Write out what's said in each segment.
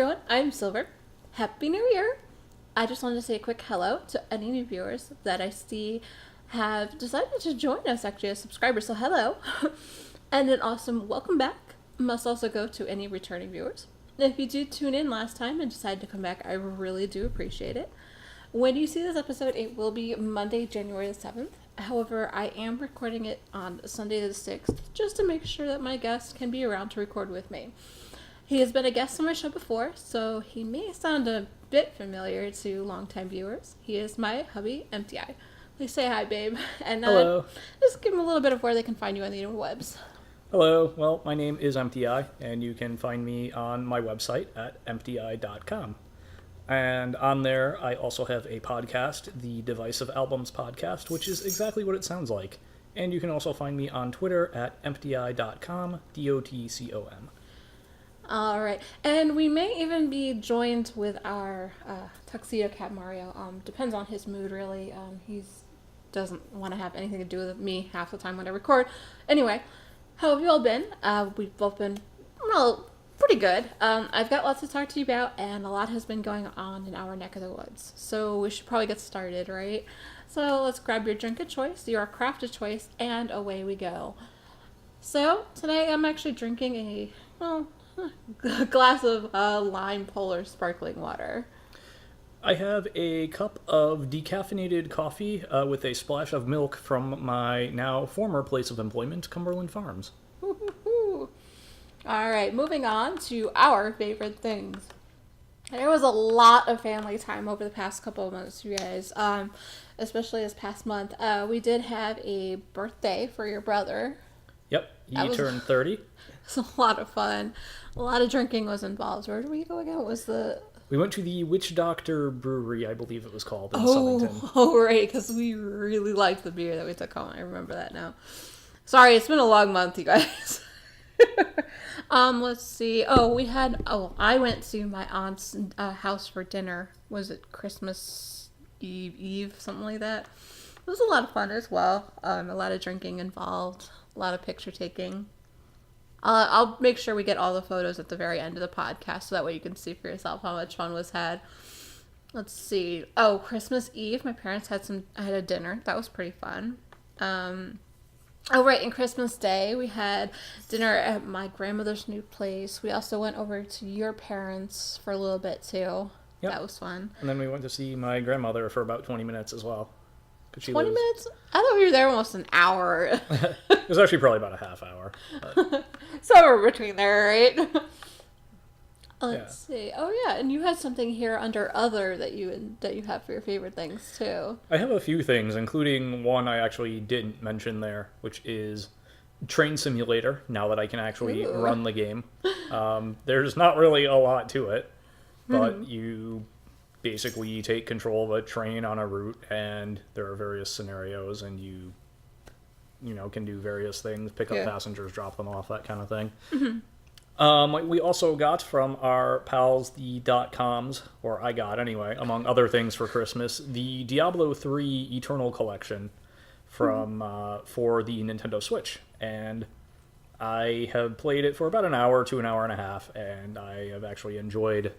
everyone, I'm Silver. Happy New Year! I just wanted to say a quick hello to any new viewers that I see have decided to join us actually as subscribers, so hello! And an awesome welcome back must also go to any returning viewers. If you did tune in last time and decided to come back, I really do appreciate it. When you see this episode, it will be Monday, January the 7th. However, I am recording it on Sunday the 6th, just to make sure that my guest can be around to record with me. He has been a guest on my show before, so he may sound a bit familiar to longtime viewers. He is my hubby, Emptyeye. Please say hi, babe. And Hello. Just give him a little bit of where they can find you on the interwebs. Hello. Well, my name is Emptyeye, and you can find me on my website at emptyeye.com. And on there, I also have a podcast, the Divisive Albums Podcast, which is exactly what it sounds like. And you can also find me on Twitter at emptyeye.com, DOTCOM. All right, and we may even be joined with our tuxedo cat Mario. Depends on his mood, really. He doesn't want to have anything to do with me half the time when I record. Anyway, how have you all been? We've both been, well, pretty good. I've got lots to talk to you about, and a lot has been going on in our neck of the woods. So we should probably get started, right? So let's grab your drink of choice, your craft of choice, and away we go. So today I'm actually drinking a glass of lime polar sparkling water. I have a cup of decaffeinated coffee with a splash of milk from my now former place of employment, Cumberland Farms. All right, moving on to our favorite things. There was a lot of family time over the past couple of months, you guys, especially this past month. We did have a birthday for your brother. Yep, he turned 30. It was a lot of fun. A lot of drinking was involved. Where did we go again? We went to the Witch Doctor Brewery, I believe it was called, in Southington. Oh, right, because we really liked the beer that we took home. I remember that now. Sorry, it's been a long month, you guys. Let's see. I went to my aunt's house for dinner. Was it Christmas Eve, something like that? It was a lot of fun as well. A lot of drinking involved, a lot of picture taking. I'll make sure we get all the photos at the very end of the podcast so that way you can see for yourself how much fun was had. Let's see. Oh, Christmas Eve, my parents had a dinner. That was pretty fun. Oh, right, and Christmas Day, we had dinner at my grandmother's new place. We also went over to your parents for a little bit, too. Yep. That was fun. And then we went to see my grandmother for about 20 minutes as well. 20 minutes? I thought we were there almost an hour. It was actually probably about a half hour. Somewhere between there, right? Let's see. Oh, yeah, and you had something here under other that you have for your favorite things, too. I have a few things, including one I actually didn't mention there, which is Train Simulator, now that I can actually run the game. There's not really a lot to it, but you basically take control of a train on a route, and there are various scenarios, and you can do various things, pick up passengers, drop them off, that kind of thing. We also got from our pals, the .coms, or I got anyway, among other things for Christmas, the Diablo 3 Eternal Collection from for the Nintendo Switch. And I have played it for about an hour to an hour and a half, and I have actually enjoyed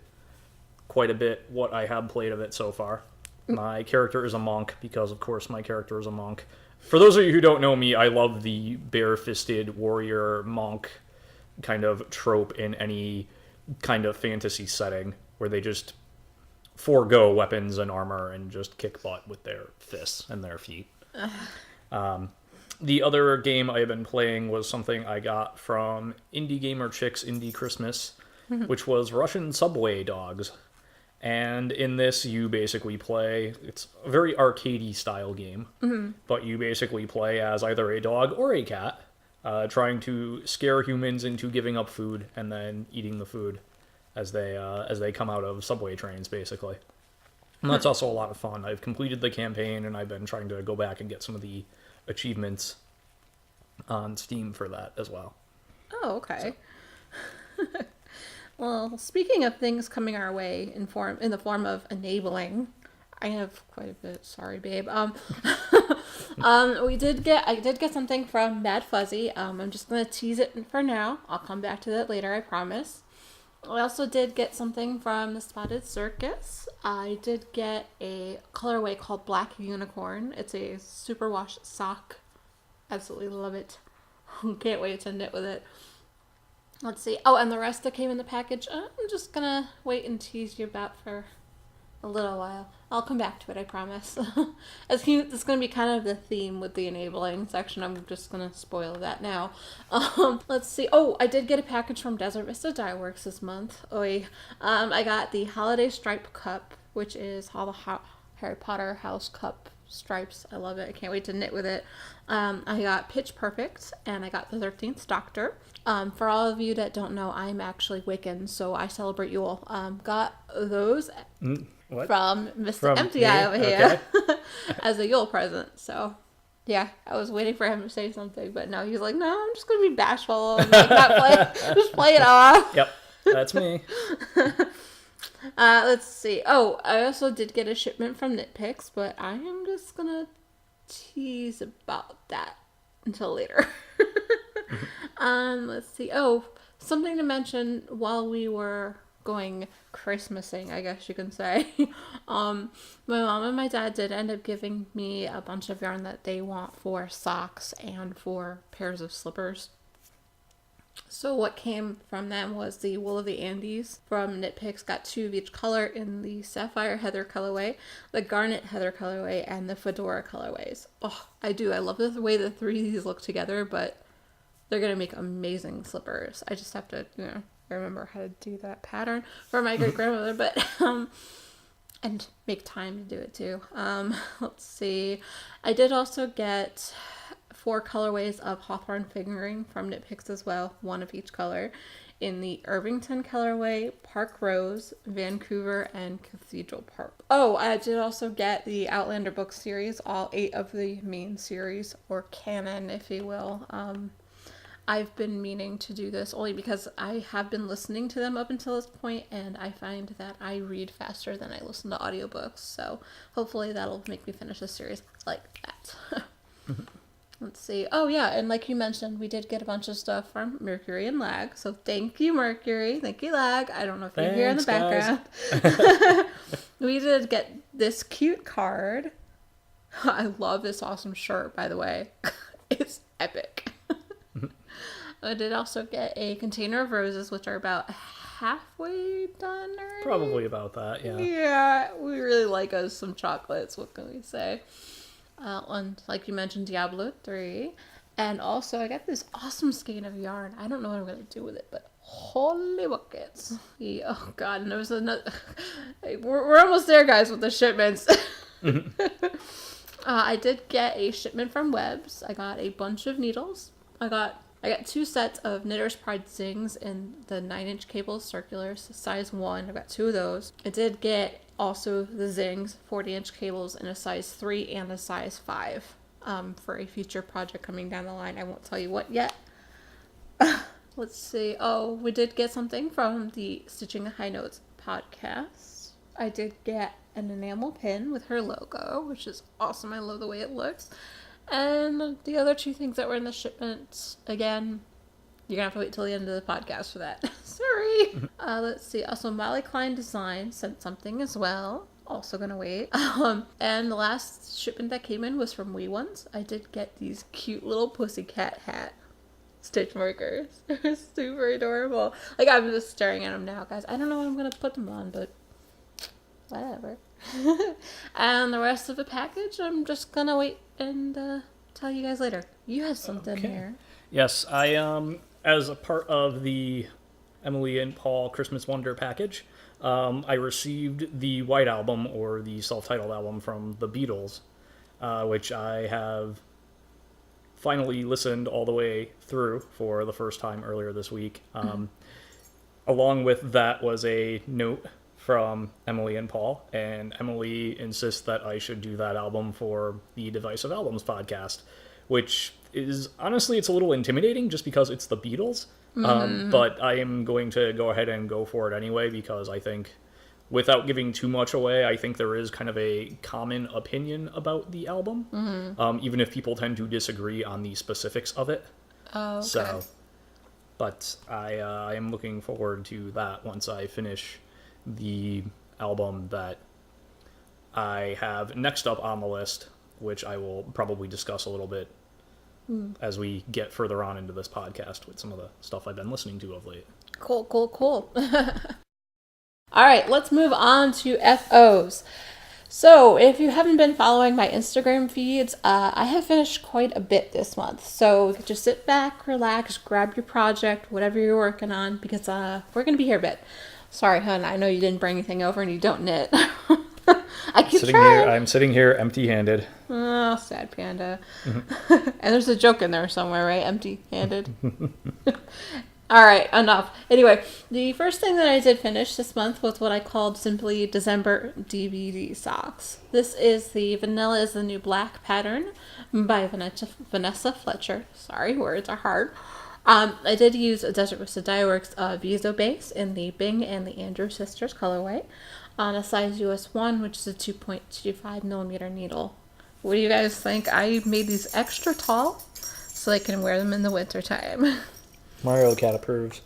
quite a bit what I have played of it so far. My character is a monk, because of course my character is a monk. For those of you who don't know me, I love the bare-fisted warrior monk kind of trope in any kind of fantasy setting where they just forego weapons and armor and just kick butt with their fists and their feet. The other game I've been playing was something I got from Indie Gamer Chick's Indie Christmas, which was Russian Subway Dogs. And in this, you basically play, it's a very arcadey style game, but you basically play as either a dog or a cat, trying to scare humans into giving up food and then eating the food as they come out of subway trains, basically. And that's also a lot of fun. I've completed the campaign, and I've been trying to go back and get some of the achievements on Steam for that as well. Oh, okay. So. Well, speaking of things coming our way in the form of enabling, I have quite a bit. Sorry, babe. I did get something from Mad Fuzzy. I'm just gonna tease it for now. I'll come back to that later, I promise. I also did get something from the Spotted Circus. I did get a colorway called Black Unicorn. It's a superwash sock. Absolutely love it. Can't wait to knit with it. Let's see. Oh, and the rest that came in the package, I'm just gonna wait and tease you about for a little while. I'll come back to it, I promise. It's going to be kind of the theme with the enabling section. I'm just going to spoil that now. Let's see. Oh, I did get a package from Desert Vista Dye Works this month. I got the Holiday Stripe Cup, which is all the Harry Potter house cup stripes. I love it. I can't wait to knit with it. I got Pitch Perfect, and I got the 13th Doctor. For all of you that don't know, I'm actually Wiccan, so I celebrate Yule. Got those from Mr. Emptyeye over here as a Yule present. So, yeah, I was waiting for him to say something, but no, he's like, no, I'm just going to be bashful and like, not play, just play it off. Yep, that's me. Let's see. Oh, I also did get a shipment from Knitpicks, but I am just going to tease about that until later. Let's see. Oh, something to mention while we were going Christmasing, I guess you can say. My mom and my dad did end up giving me a bunch of yarn that they want for socks and for pairs of slippers. So what came from them was the Wool of the Andes from Knitpicks. Got 2 of each color in the Sapphire Heather colorway, the Garnet Heather colorway, and the Fedora colorways. Oh, I love the way the 3 of these look together, but they're going to make amazing slippers. I just have to, remember how to do that pattern for my great-grandmother, but, and make time to do it too. Let's see. I did also get 4 colorways of Hawthorne fingering from Knitpicks as well, 1 of each color, in the Irvington colorway, Park Rose, Vancouver, and Cathedral Park. Oh, I did also get the Outlander book series, all 8 of the main series, or canon, if you will. I've been meaning to do this only because I have been listening to them up until this point, and I find that I read faster than I listen to audiobooks, so hopefully that'll make me finish the series like that. Let's see. Oh, yeah, and like you mentioned, we did get a bunch of stuff from Mercury and Lag, so thank you, Mercury. Thank you, Lag. I don't know if you're here in the background. We did get this cute card. I love this awesome shirt, by the way. It's epic. I did also get a container of roses, which are about halfway done already. Probably about that, yeah. Yeah, we really like us some chocolates. What can we say? And like you mentioned, Diablo 3. And also, I got this awesome skein of yarn. I don't know what I'm going to do with it, but holy buckets. Yeah, oh, God. And there was another... We're almost there, guys, with the shipments. I did get a shipment from Webs. I got a bunch of needles. I got 2 sets of Knitter's Pride Zings in the 9-inch cables, circulars, size 1. I got 2 of those. I did get also the Zings, 40-inch cables in a size 3 and a size 5 for a future project coming down the line. I won't tell you what yet. Let's see. Oh, we did get something from the Stitching High Notes podcast. I did get an enamel pin with her logo, which is awesome. I love the way it looks. And the other 2 things that were in the shipment, again, you're going to have to wait till the end of the podcast for that. Sorry. Let's see. Also, MollyKleinDesigns sent something as well. Also going to wait. And the last shipment that came in was from Wee Ones. I did get these cute little pussycat hat stitch markers. They're super adorable. Like, I'm just staring at them now, guys. I don't know when I'm going to put them on, but whatever. And the rest of the package, I'm just gonna wait and tell you guys later. You have something here. Yes, I as a part of the Emily and Paul Christmas Wonder package, I received the White Album, or the self-titled album from the Beatles, which I have finally listened all the way through for the first time earlier this week. Along with that was a note from Emily and Paul, and Emily insists that I should do that album for the Divisive Albums podcast, which is, honestly, it's a little intimidating just because it's the Beatles, but I am going to go ahead and go for it anyway, because I think, without giving too much away, I think there is kind of a common opinion about the album, even if people tend to disagree on the specifics of it. Oh, okay. So, But I am looking forward to that once I finish the album that I have next up on the list, which I will probably discuss a little bit as we get further on into this podcast with some of the stuff I've been listening to of late. Cool. All right, let's move on to FOs. So, if you haven't been following my Instagram feeds, I have finished quite a bit this month. So, just sit back, relax, grab your project, whatever you're working on, because we're going to be here a bit. Sorry, hon, I know you didn't bring anything over and you don't knit. I keep trying. I'm sitting here empty-handed. Oh, sad panda. And there's a joke in there somewhere, right? Empty-handed. All right, enough. Anyway, the first thing that I did finish this month was what I called simply December DVD socks. This is the Vanilla is the New Black pattern by Vanessa Fletcher. Sorry, words are hard. I did use a Desert Vista Dye Works Viso base in the Bing and the Andrew Sisters colorway on a size US 1, which is a 2.25 millimeter needle. What do you guys think? I made these extra tall so I can wear them in the winter time. Mario Cat approves.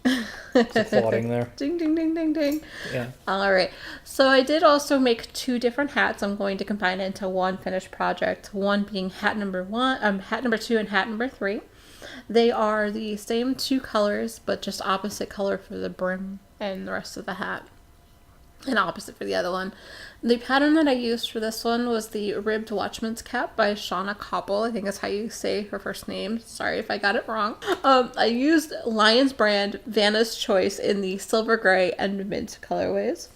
It's applauding there. Ding, ding, ding, ding, ding. Yeah. All right. So I did also make 2 different hats. I'm going to combine it into one finished project. One being hat number 2, and hat number 3. They are the same 2 colors, but just opposite color for the brim and the rest of the hat. And opposite for the other one. The pattern that I used for this one was the Ribbed Watchman's Cap by Shauna Koppel. I think that's how you say her first name. Sorry if I got it wrong. I used Lion's brand Vanna's Choice in the silver gray and mint colorways.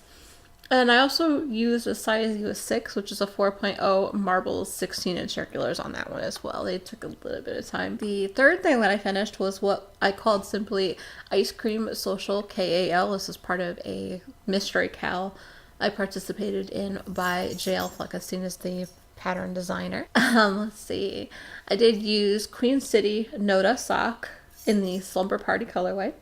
And I also used a size US 6, which is a 4.0 marbles 16-inch circulars on that one as well. They took a little bit of time. The third thing that I finished was what I called simply Ice Cream Social KAL. This is part of a mystery cal I participated in by JL Fleckenstein as the pattern designer. Let's see. I did use Queen City Noda sock in the Slumber Party colorway.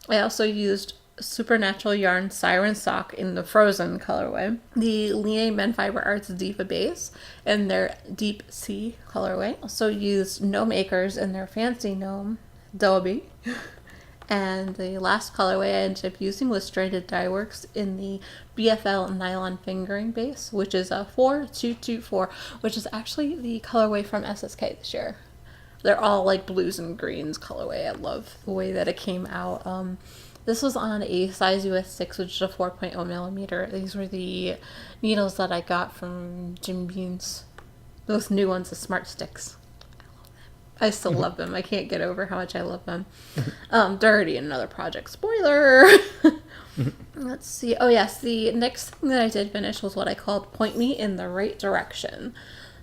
I also used Supernatural Yarn Siren Sock in the Frozen colorway. The Line Men Fiber Arts Diva base in their Deep Sea colorway. Also used Gnome Acres in their Fancy Gnome Dobby. And the last colorway I ended up using was Stranded Dye Works in the BFL Nylon Fingering base, which is a 4224, which is actually the colorway from SSK this year. They're all like blues and greens colorway. I love the way that it came out. This was on a size US 6, which is a 4.0 millimeter. These were the needles that I got from Jim Bean's. Those new ones, the Smart Sticks. I still love them. I can't get over how much I love them. They're already in another project. Spoiler! Let's see. Oh yes, the next thing that I did finish was what I called Point Me in the Right Direction.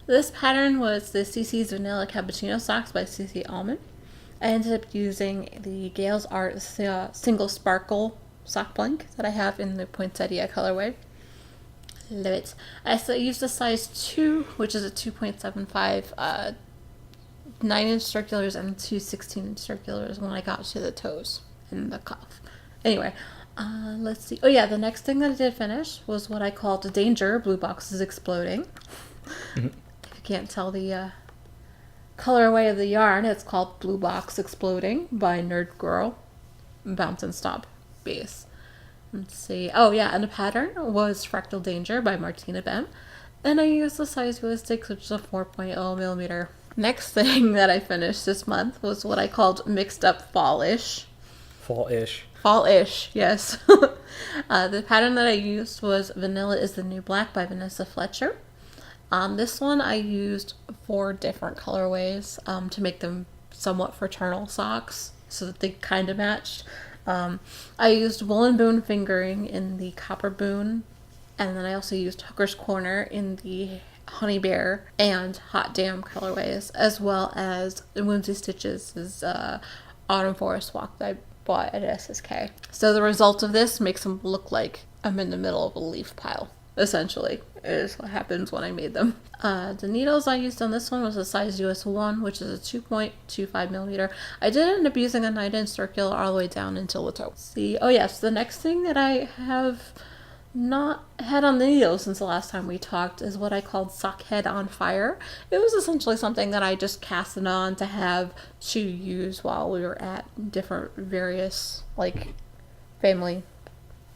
This pattern was the CC's Vanilla Cappuccino Socks by CC Almond. I ended up using the Gale's Art Single Sparkle sock blank that I have in the Poinsettia colorway. Love it. I used a size 2, which is a 2.75 9-inch circulars and 2 16-inch circulars when I got to the toes and the cuff. Anyway, let's see. Oh yeah, the next thing that I did finish was what I called Danger, Blue Boxes Exploding. If you can't tell the colorway of the yarn, it's called Blue Box Exploding by Nerd Girl Bounce and Stomp base. Let's see. Oh yeah, and the pattern was Fractal Danger by Martina Bem. And I used the size US 6, which is a 4.0 millimeter. Next thing that I finished this month was what I called Mixed Up Fall-ish. Fall-ish. Fall-ish, yes. The pattern that I used was Vanilla is the New Black by Vanessa Fletcher. This one I used 4 different colorways to make them somewhat fraternal socks so that they kind of matched. I used Woolen Boon Fingering in the Copper Boon, and then I also used Hooker's Corner in the Honey Bear and Hot Damn colorways, as well as Whimsy Stitches' Autumn Forest Walk that I bought at SSK. So the result of this makes them look like I'm in the middle of a leaf pile. Essentially, is what happens when I made them. The needles I used on this one was a size US 1, which is a 2.25 millimeter. I did end up using a 9-inch circular all the way down until the toe. See, oh yes, the next thing that I have not had on the needle since the last time we talked is what I called Sock Head on Fire. It was essentially something that I just casted on to have to use while we were at different various, like, family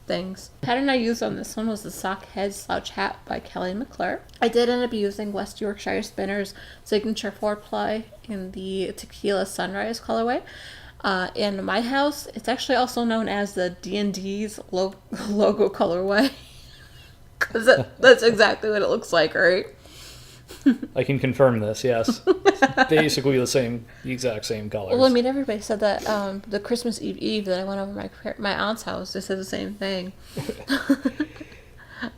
things. The pattern I used on this one was the Sock Head Slouch Hat by Kelly McClure. I did end up using West Yorkshire Spinner's signature 4-ply in the Tequila Sunrise colorway. In my house, it's actually also known as the D&D's logo colorway. Because that's exactly what it looks like, right? I can confirm this, yes. Basically the exact same colors. Well, I mean, everybody said that the Christmas Eve that I went over my aunt's house, they said the same thing.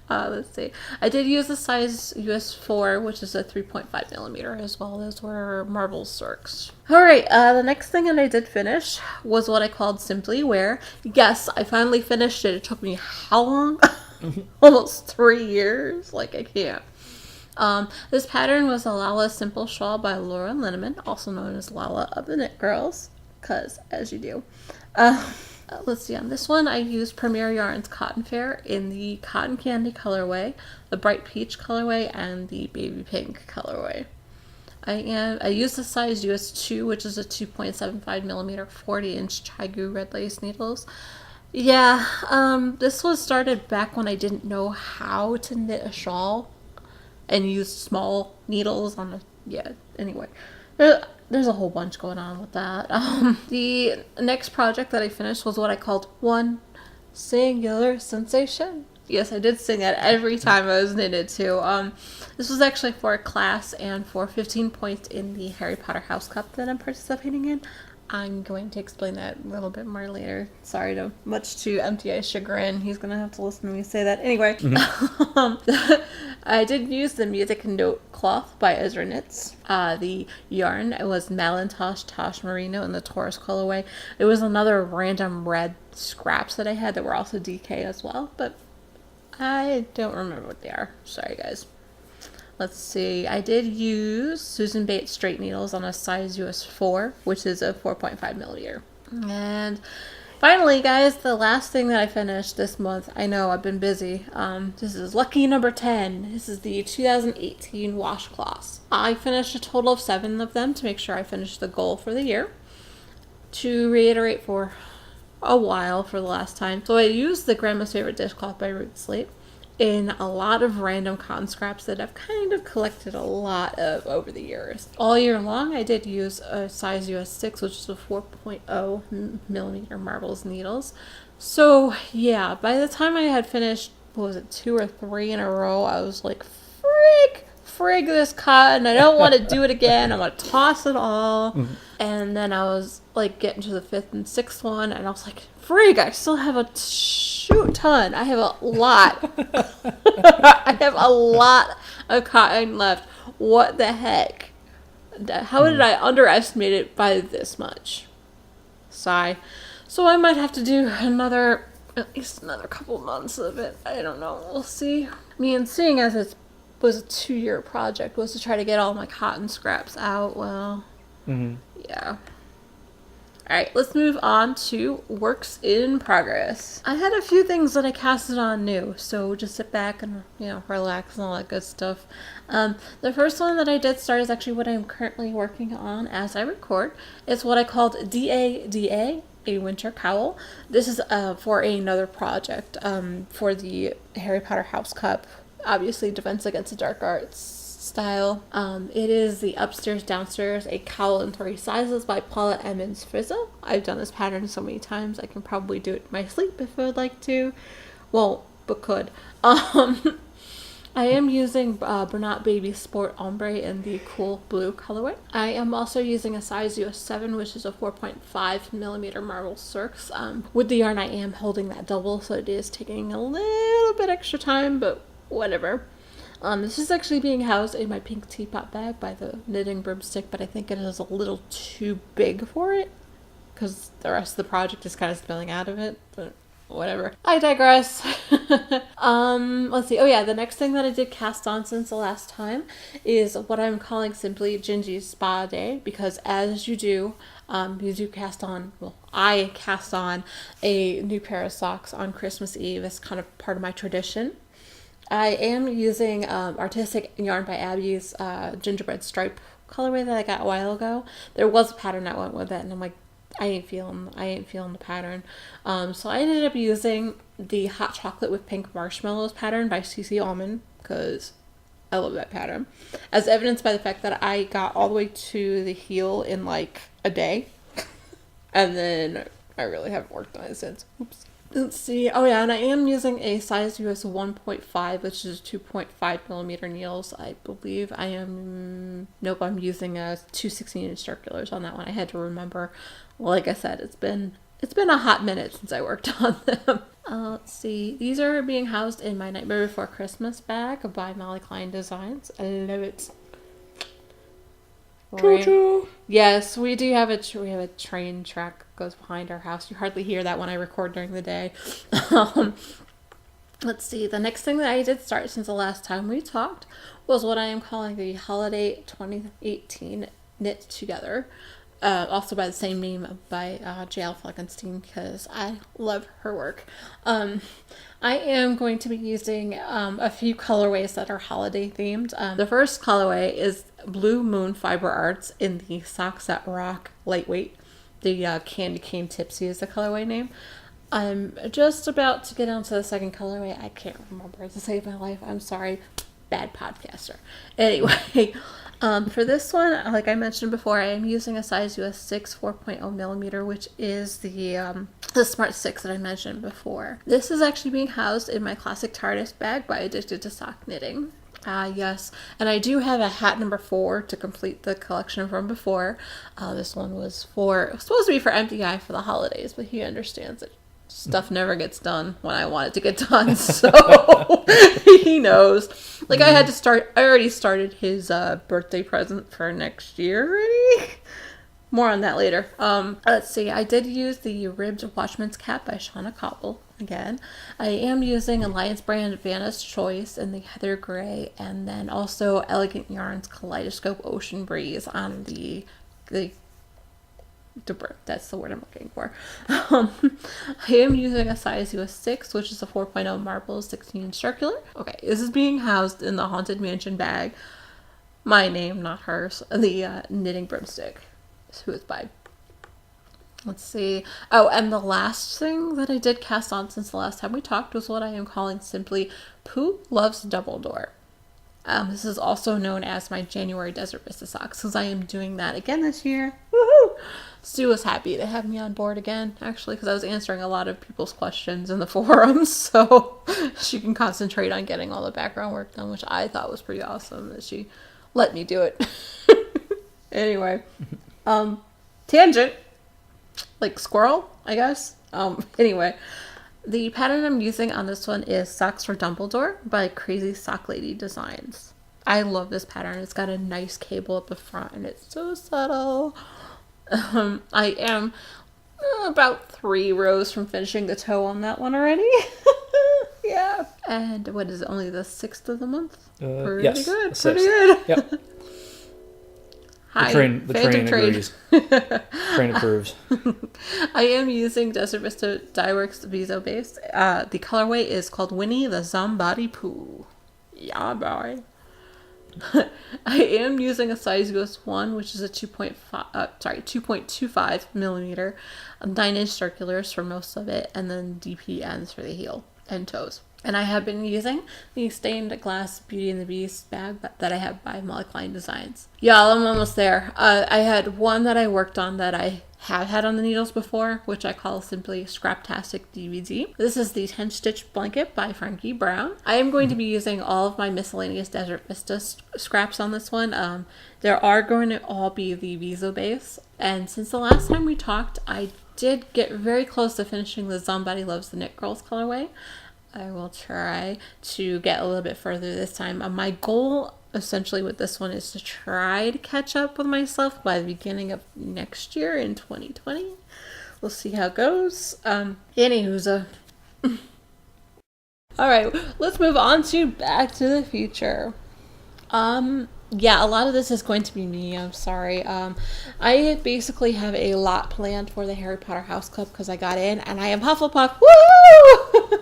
Let's see. I did use the size US 4, which is a 3.5 millimeter as well. Those were marble circs. Alright, the next thing that I did finish was what I called Simply Wear. Yes, I finally finished it. It took me how long? Almost 3 years. Like, I can't. This pattern was a Lala Simple Shawl by Laura Linneman, also known as Lala of the Knit Girls, because as you do. Let's see, on this one I used Premier Yarns Cotton Fair in the Cotton Candy colorway, the Bright Peach colorway, and the Baby Pink colorway. I used the size US 2, which is a 2.75 millimeter 40-inch Chaigu red lace needles. Yeah, this was started back when I didn't know how to knit a shawl and use small needles on anyway. There's a whole bunch going on with that. The next project that I finished was what I called One Singular Sensation. Yes, I did sing that every time I was knitted too. This was actually for a class and for 15 points in the Harry Potter House Cup that I'm participating in. I'm going to explain that a little bit more later. Sorry to Emptyeye's chagrin. He's going to have to listen to me say that. Anyway, I did use the Music Note cloth by Ezra Knits. The yarn was Malintosh Tosh Merino in the Taurus colorway. It was another random red scraps that I had that were also DK as well, but I don't remember what they are. Sorry, guys. Let's see, I did use Susan Bates straight needles on a size US 4, which is a 4.5 millimeter. And finally, guys, the last thing that I finished this month, I know I've been busy. This is lucky number 10. This is the 2018 washcloths. I finished a total of 7 of them to make sure I finished the goal for the year. To reiterate for a while for the last time. So I used the Grandma's Favorite Dishcloth by Root Slate in a lot of random cotton scraps that I've kind of collected a lot of over the years. All year long, I did use a size US 6, which is a 4.0 millimeter marbles needles. So yeah, by the time I had finished, what was it, 2 or 3 in a row, I was like, frig this cotton, I don't want to do it again, I'm going to toss it all. Mm-hmm. And then I was like getting to the 5th and 6th one, and I was like, frig, I still have a shoot ton. I have a lot. I have a lot of cotton left. What the heck? How did I underestimate it by this much? Sigh. So I might have to do at least another couple months of it. I don't know. We'll see. I mean, seeing as it was a 2-year project, was to try to get all my cotton scraps out. Well, yeah. Alright, let's move on to works in progress. I had a few things that I casted on new, so just sit back and, relax and all that good stuff. The first one that I did start is actually what I'm currently working on as I record. It's what I called DADA, a winter cowl. This is for another project for the Harry Potter House Cup, obviously Defense Against the Dark Arts style. It is the Upstairs Downstairs, a cowl in 3 sizes by Paula Emmons Frizzle. I've done this pattern so many times I can probably do it in my sleep if I would like to. Well, but could. I am using Bernat Baby Sport Ombre in the cool blue colorway. I am also using a size US 7, which is a 4.5 millimeter marble circs. With the yarn I am holding that double, so it is taking a little bit extra time, but whatever. This is actually being housed in my pink teapot bag by the Knitting Broomstick, but I think it is a little too big for it because the rest of the project is kind of spilling out of it, but whatever. I digress. Let's see. Oh yeah, the next thing that I did cast on since the last time is what I'm calling simply Gingy's Spa Day, because as you do, You do cast on, well, I cast on a new pair of socks on Christmas Eve as kind of part of my tradition. I am using Artistic Yarn by Abby's gingerbread stripe colorway that I got a while ago. There was a pattern that went with it, and I'm like, I ain't feeling the pattern. So I ended up using the hot chocolate with pink marshmallows pattern by CC Almond, because I love that pattern. As evidenced by the fact that I got all the way to the heel in like a day. And then I really haven't worked on it since. Oops. Let's see. Oh yeah, and I am using a size US 1.5, which is 2.5 millimeter needles. I believe I am. Nope, I'm using a 216-inch circulars on that one. I had to remember. Like I said, it's been a hot minute since I worked on them. Let's see. These are being housed in my Nightmare Before Christmas bag by MollyKleinDesigns. I love it. Choo-choo. Yes, we do have a train track goes behind our house. You hardly hear that when I record during the day. Let's see. The next thing that I did start since the last time we talked was what I am calling the Holiday 2018 Knit Together. Also by the same name by JL Fleckenstein, because I love her work. I am going to be using a few colorways that are holiday themed. The first colorway is Blue Moon Fiber Arts in the Socks That Rock Lightweight. The Candy Cane Tipsy is the colorway name. I'm just about to get on to the second colorway. I can't remember to save my life. I'm sorry. Bad podcaster. Anyway, for this one, like I mentioned before, I am using a size US 6 4.0 millimeter, which is the Smart 6 that I mentioned before. This is actually being housed in my classic TARDIS bag by Addicted to Sock Knitting. Yes, and I do have a hat number 4 to complete the collection from before. This one was supposed to be for Emptyeye for the holidays, but he understands that stuff never gets done when I want it to get done, so he knows. Like, I already started his birthday present for next year already. More on that later. Let's see, I did use the ribbed Watchman's Cap by Shauna Cobble again. I am using Alliance brand Vanna's Choice in the Heather Gray, and then also Elegant Yarns Kaleidoscope Ocean Breeze on the that's the word I'm looking for. I am using a size US 6, which is a 4.0 marble 16 circular. Okay, this is being housed in the Haunted Mansion bag. My name, not hers. The Knitting Broomstick. Who is by. Let's see. Oh, and the last thing that I did cast on since the last time we talked was what I am calling simply Pooh Loves Dumbledore. This is also known as my January Desert Vista socks, because I am doing that again this year. Woohoo! Stu was happy to have me on board again, actually, because I was answering a lot of people's questions in the forums, so she can concentrate on getting all the background work done, which I thought was pretty awesome that she let me do it. Anyway, tangent, like squirrel, I guess. Anyway, the pattern I'm using on this one is Socks for Dumbledore by Crazy Sock Lady Designs. I love this pattern. It's got a nice cable at the front, and it's so subtle. I am about 3 rows from finishing the toe on that one already. Yeah. And what is it, only the 6th of the month? Pretty yes, good. Pretty good. Yep. Hi, the train agrees. Train approves. I am using Desert Vista Dyeworks Viso base. The colorway is called Winnie the Zombody Pooh. Yeah, boy. I am using a size US 1, which is a 2.25 millimeter, 9-inch circulars for most of it, and then DP ends for the heel and toes. And I have been using the stained glass Beauty and the Beast bag that I have by MollyKleinDesigns. Y'all, I'm almost there. I had one that I worked on that I have had on the needles before, which I call simply Scraptastic DVD. This is the 10-stitch blanket by Frankie Brown. I am going to be using all of my miscellaneous Desert Vista scraps on this one. There are going to all be the Viso base. And since the last time we talked, I did get very close to finishing the Somebody Loves the Knit Girls colorway. I will try to get a little bit further this time. My goal essentially with this one is to try to catch up with myself by the beginning of next year in 2020. We'll see how it goes. Anywho's Alright, let's move on to Back to the Future. Yeah, a lot of this is going to be me. I'm sorry. I basically have a lot planned for the Harry Potter House Club because I got in, and I am Hufflepuff. Woo!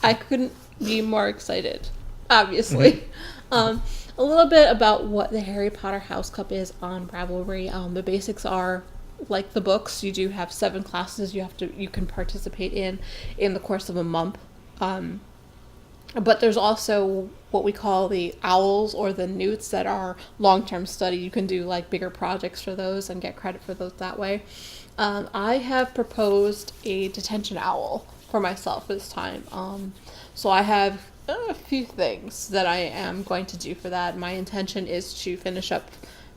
I couldn't be more excited. Obviously. A little bit about what the Harry Potter House Club is on Ravelry. The basics are like the books. You do have 7 classes you can participate in the course of a month. But there's also what we call the owls or the newts that are long-term study. You can do like bigger projects for those and get credit for those that way. I have proposed a detention owl for myself this time. So I have a few things that I am going to do for that. My intention is to finish up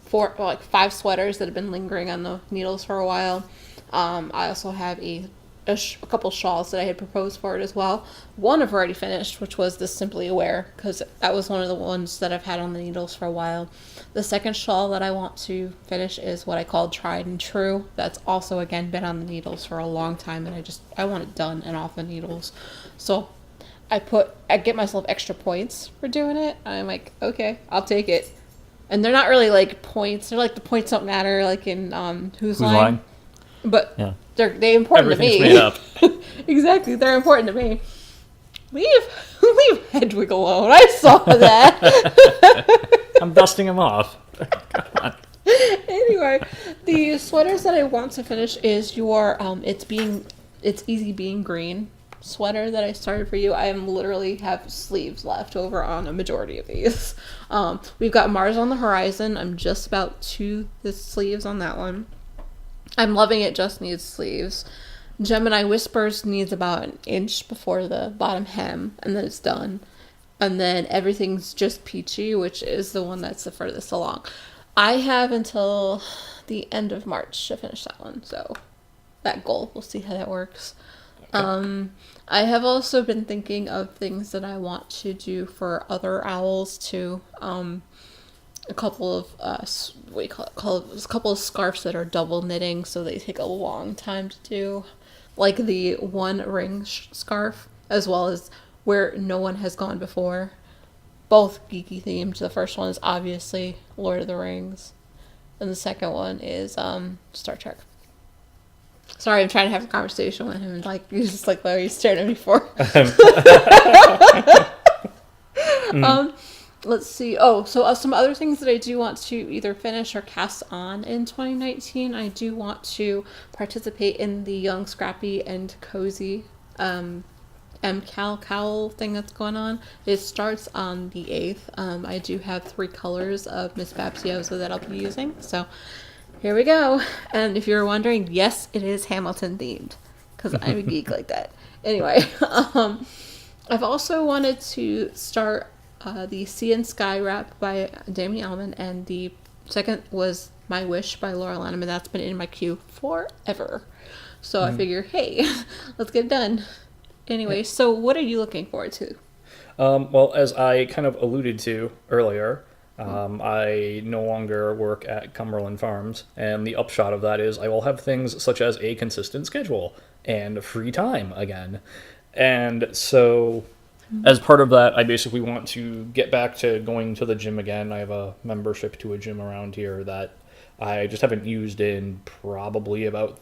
5 sweaters that have been lingering on the needles for a while. I also have a couple shawls that I had proposed for it as well. One I've already finished, which was the Simply Aware, because that was one of the ones that I've had on the needles for a while. The second shawl that I want to finish is what I call Tried and True. That's also, again, been on the needles for a long time, and I want it done and off the needles. So I get myself extra points for doing it. I'm like, okay, I'll take it. And they're not really like points. They're like the points don't matter, like in Whose Line? But yeah. They're important to me. Everything's made up. Exactly, they're important to me. Leave Hedwig alone. I saw that. I'm dusting him off. Come on. Anyway, the sweaters that I want to finish is your It's Easy Being Green sweater that I started for you. I am literally have sleeves left over on a majority of these. We've got Mars on the Horizon. I'm just about to the sleeves on that one. I'm loving it, just needs sleeves. Gemini Whispers needs about an inch before the bottom hem, and then it's done. And then Everything's Just Peachy, which is the one that's the furthest along. I have until the end of March to finish that one, so that goal, we'll see how that works. Okay. I have also been thinking of things that I want to do for other owls too. A couple of a couple of scarves that are double knitting, so they take a long time to do, like the One Ring scarf, as well as Where No One Has Gone Before. Both geeky themed. The first one is obviously Lord of the Rings, and the second one is Star Trek. Sorry, I'm trying to have a conversation with him, and like he's just like, "Why are you staring at me for?" Let's see. Oh, so some other things that I do want to either finish or cast on in 2019. I do want to participate in the Young, Scrappy, and Cozy MCal cowl thing that's going on. It starts on the 8th. I do have 3 colors of Miss Babsiosa that I'll be using. So here we go. And if you're wondering, yes, it is Hamilton themed, because I'm a geek like that. Anyway, I've also wanted to start the Sea and Sky rap by Damien Alman, and the second was My Wish by Laura Lanham, and that's been in my queue forever. So I figure, hey, let's get it done. Anyway, so what are you looking forward to? Well, as I kind of alluded to earlier, I no longer work at Cumberland Farms, and the upshot of that is I will have things such as a consistent schedule and free time again. And so as part of that, I basically want to get back to going to the gym again. I have a membership to a gym around here that I just haven't used in probably about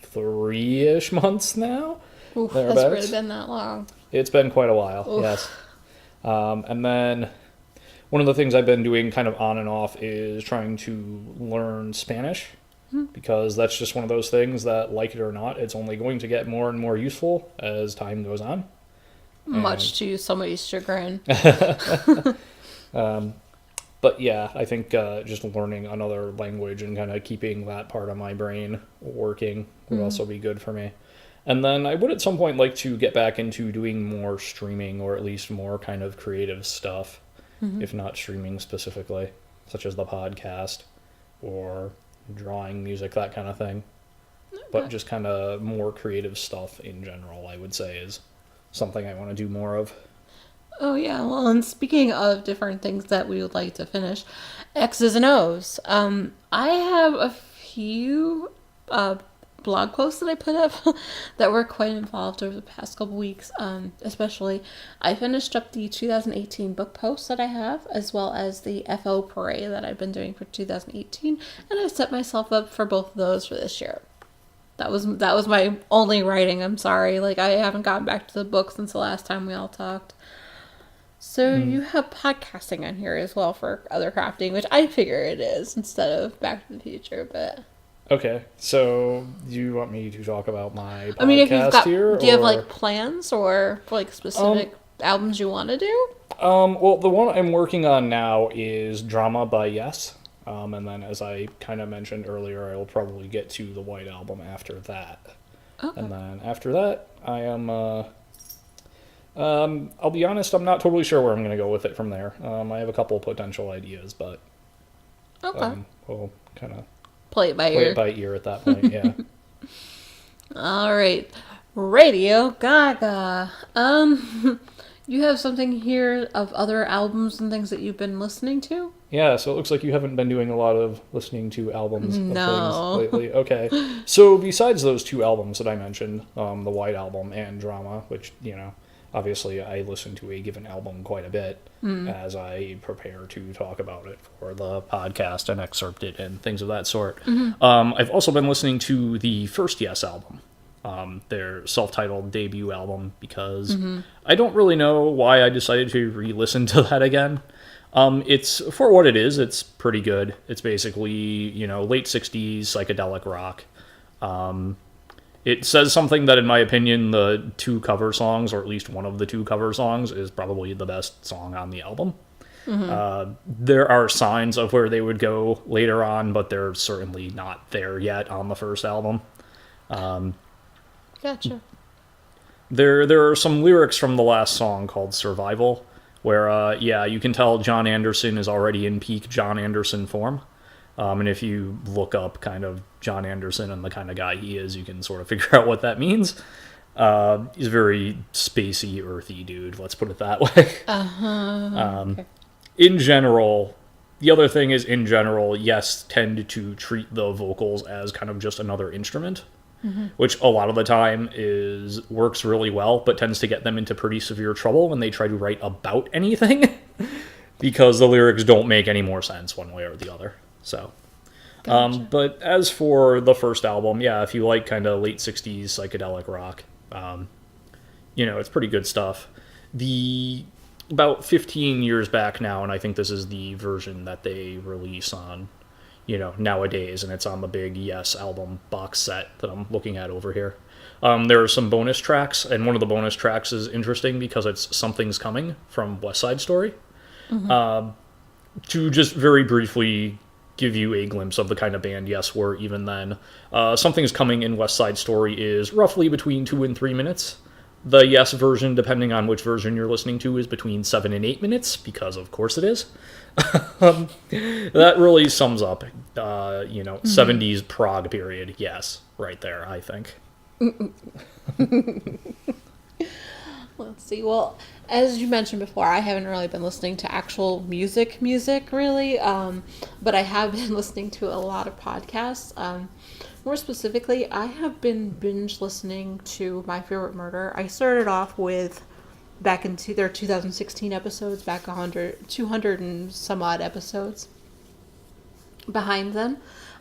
3-ish months now. Oof, that's really been that long. It's been quite a while, Oof. Yes. And then one of the things I've been doing kind of on and off is trying to learn Spanish, because that's just one of those things that, like it or not, it's only going to get more and more useful as time goes on. Much to somebody's chagrin. But yeah, I think just learning another language and kind of keeping that part of my brain working would also be good for me. And then I would at some point like to get back into doing more streaming, or at least more kind of creative stuff, if not streaming specifically, such as the podcast or drawing music, that kind of thing. Okay. But just kind of more creative stuff in general, I would say, is something I want to do more of. Oh yeah, well, and speaking of different things that we would like to finish, X's and O's. I have a few blog posts that I put up that were quite involved over the past couple weeks. Especially, I finished up the 2018 book post that I have, as well as the FO parade that I've been doing for 2018, and I set myself up for both of those for this year. That was my only writing. I'm sorry, like I haven't gotten back to the book since the last time we all talked. So you have podcasting on here as well for other crafting, which I figure it is instead of Back to the Future, but... Okay, so do you want me to talk about my podcast if you've got, here? Do you have like plans or like specific albums you want to do? Well, the one I'm working on now is Drama by Yes. And then as I kind of mentioned earlier, I will probably get to the White Album after that. Okay. And then after that, I am... I'll be honest, I'm not totally sure where I'm going to go with it from there. I have a couple potential ideas, but we'll kind of play it by ear at that point, yeah. All right. Radio GaGa. You have something here of other albums and things that you've been listening to? Yeah, so it looks like you haven't been doing a lot of listening to albums of things lately. Okay. So besides those two albums that I mentioned, the White Album and Drama, which, obviously I listen to a given album quite a bit as I prepare to talk about it for the podcast and excerpt it and things of that sort. I've also been listening to the first Yes album. Their self-titled debut album, because I don't really know why I decided to re-listen to that again. It's, for what it is, it's pretty good. It's basically, late 60s psychedelic rock. It says something that, in my opinion, the two cover songs, or at least one of the two cover songs, is probably the best song on the album. There are signs of where they would go later on, but they're certainly not there yet on the first album. Gotcha. There are some lyrics from the last song called Survival, where, you can tell John Anderson is already in peak John Anderson form. And if you look up kind of John Anderson and the kind of guy he is, you can sort of figure out what that means. He's a very spacey, earthy dude, let's put it that way. Okay. In general, the other thing is, in general, Yes tend to treat the vocals as kind of just another instrument. Which a lot of the time works really well, but tends to get them into pretty severe trouble when they try to write about anything, because the lyrics don't make any more sense one way or the other. So, gotcha. But as for the first album, if you like kind of late 60s psychedelic rock, it's pretty good stuff. About 15 years back now, and I think this is the version that they release on nowadays, and it's on the big Yes album box set that I'm looking at over here. There are some bonus tracks, and one of the bonus tracks is interesting because it's Something's Coming from West Side Story. To just very briefly give you a glimpse of the kind of band Yes were even then, Something's Coming in West Side Story is roughly between 2 and 3 minutes. The Yes version, depending on which version you're listening to, is between 7 and 8 minutes, because of course it is. That really sums up, 70s prog period. Yes, right there, I think. Let's see. Well, as you mentioned before, I haven't really been listening to actual music, really. But I have been listening to a lot of podcasts. More specifically, I have been binge listening to My Favorite Murder. I started off with back into their 2016 episodes, 200 and some odd episodes behind them.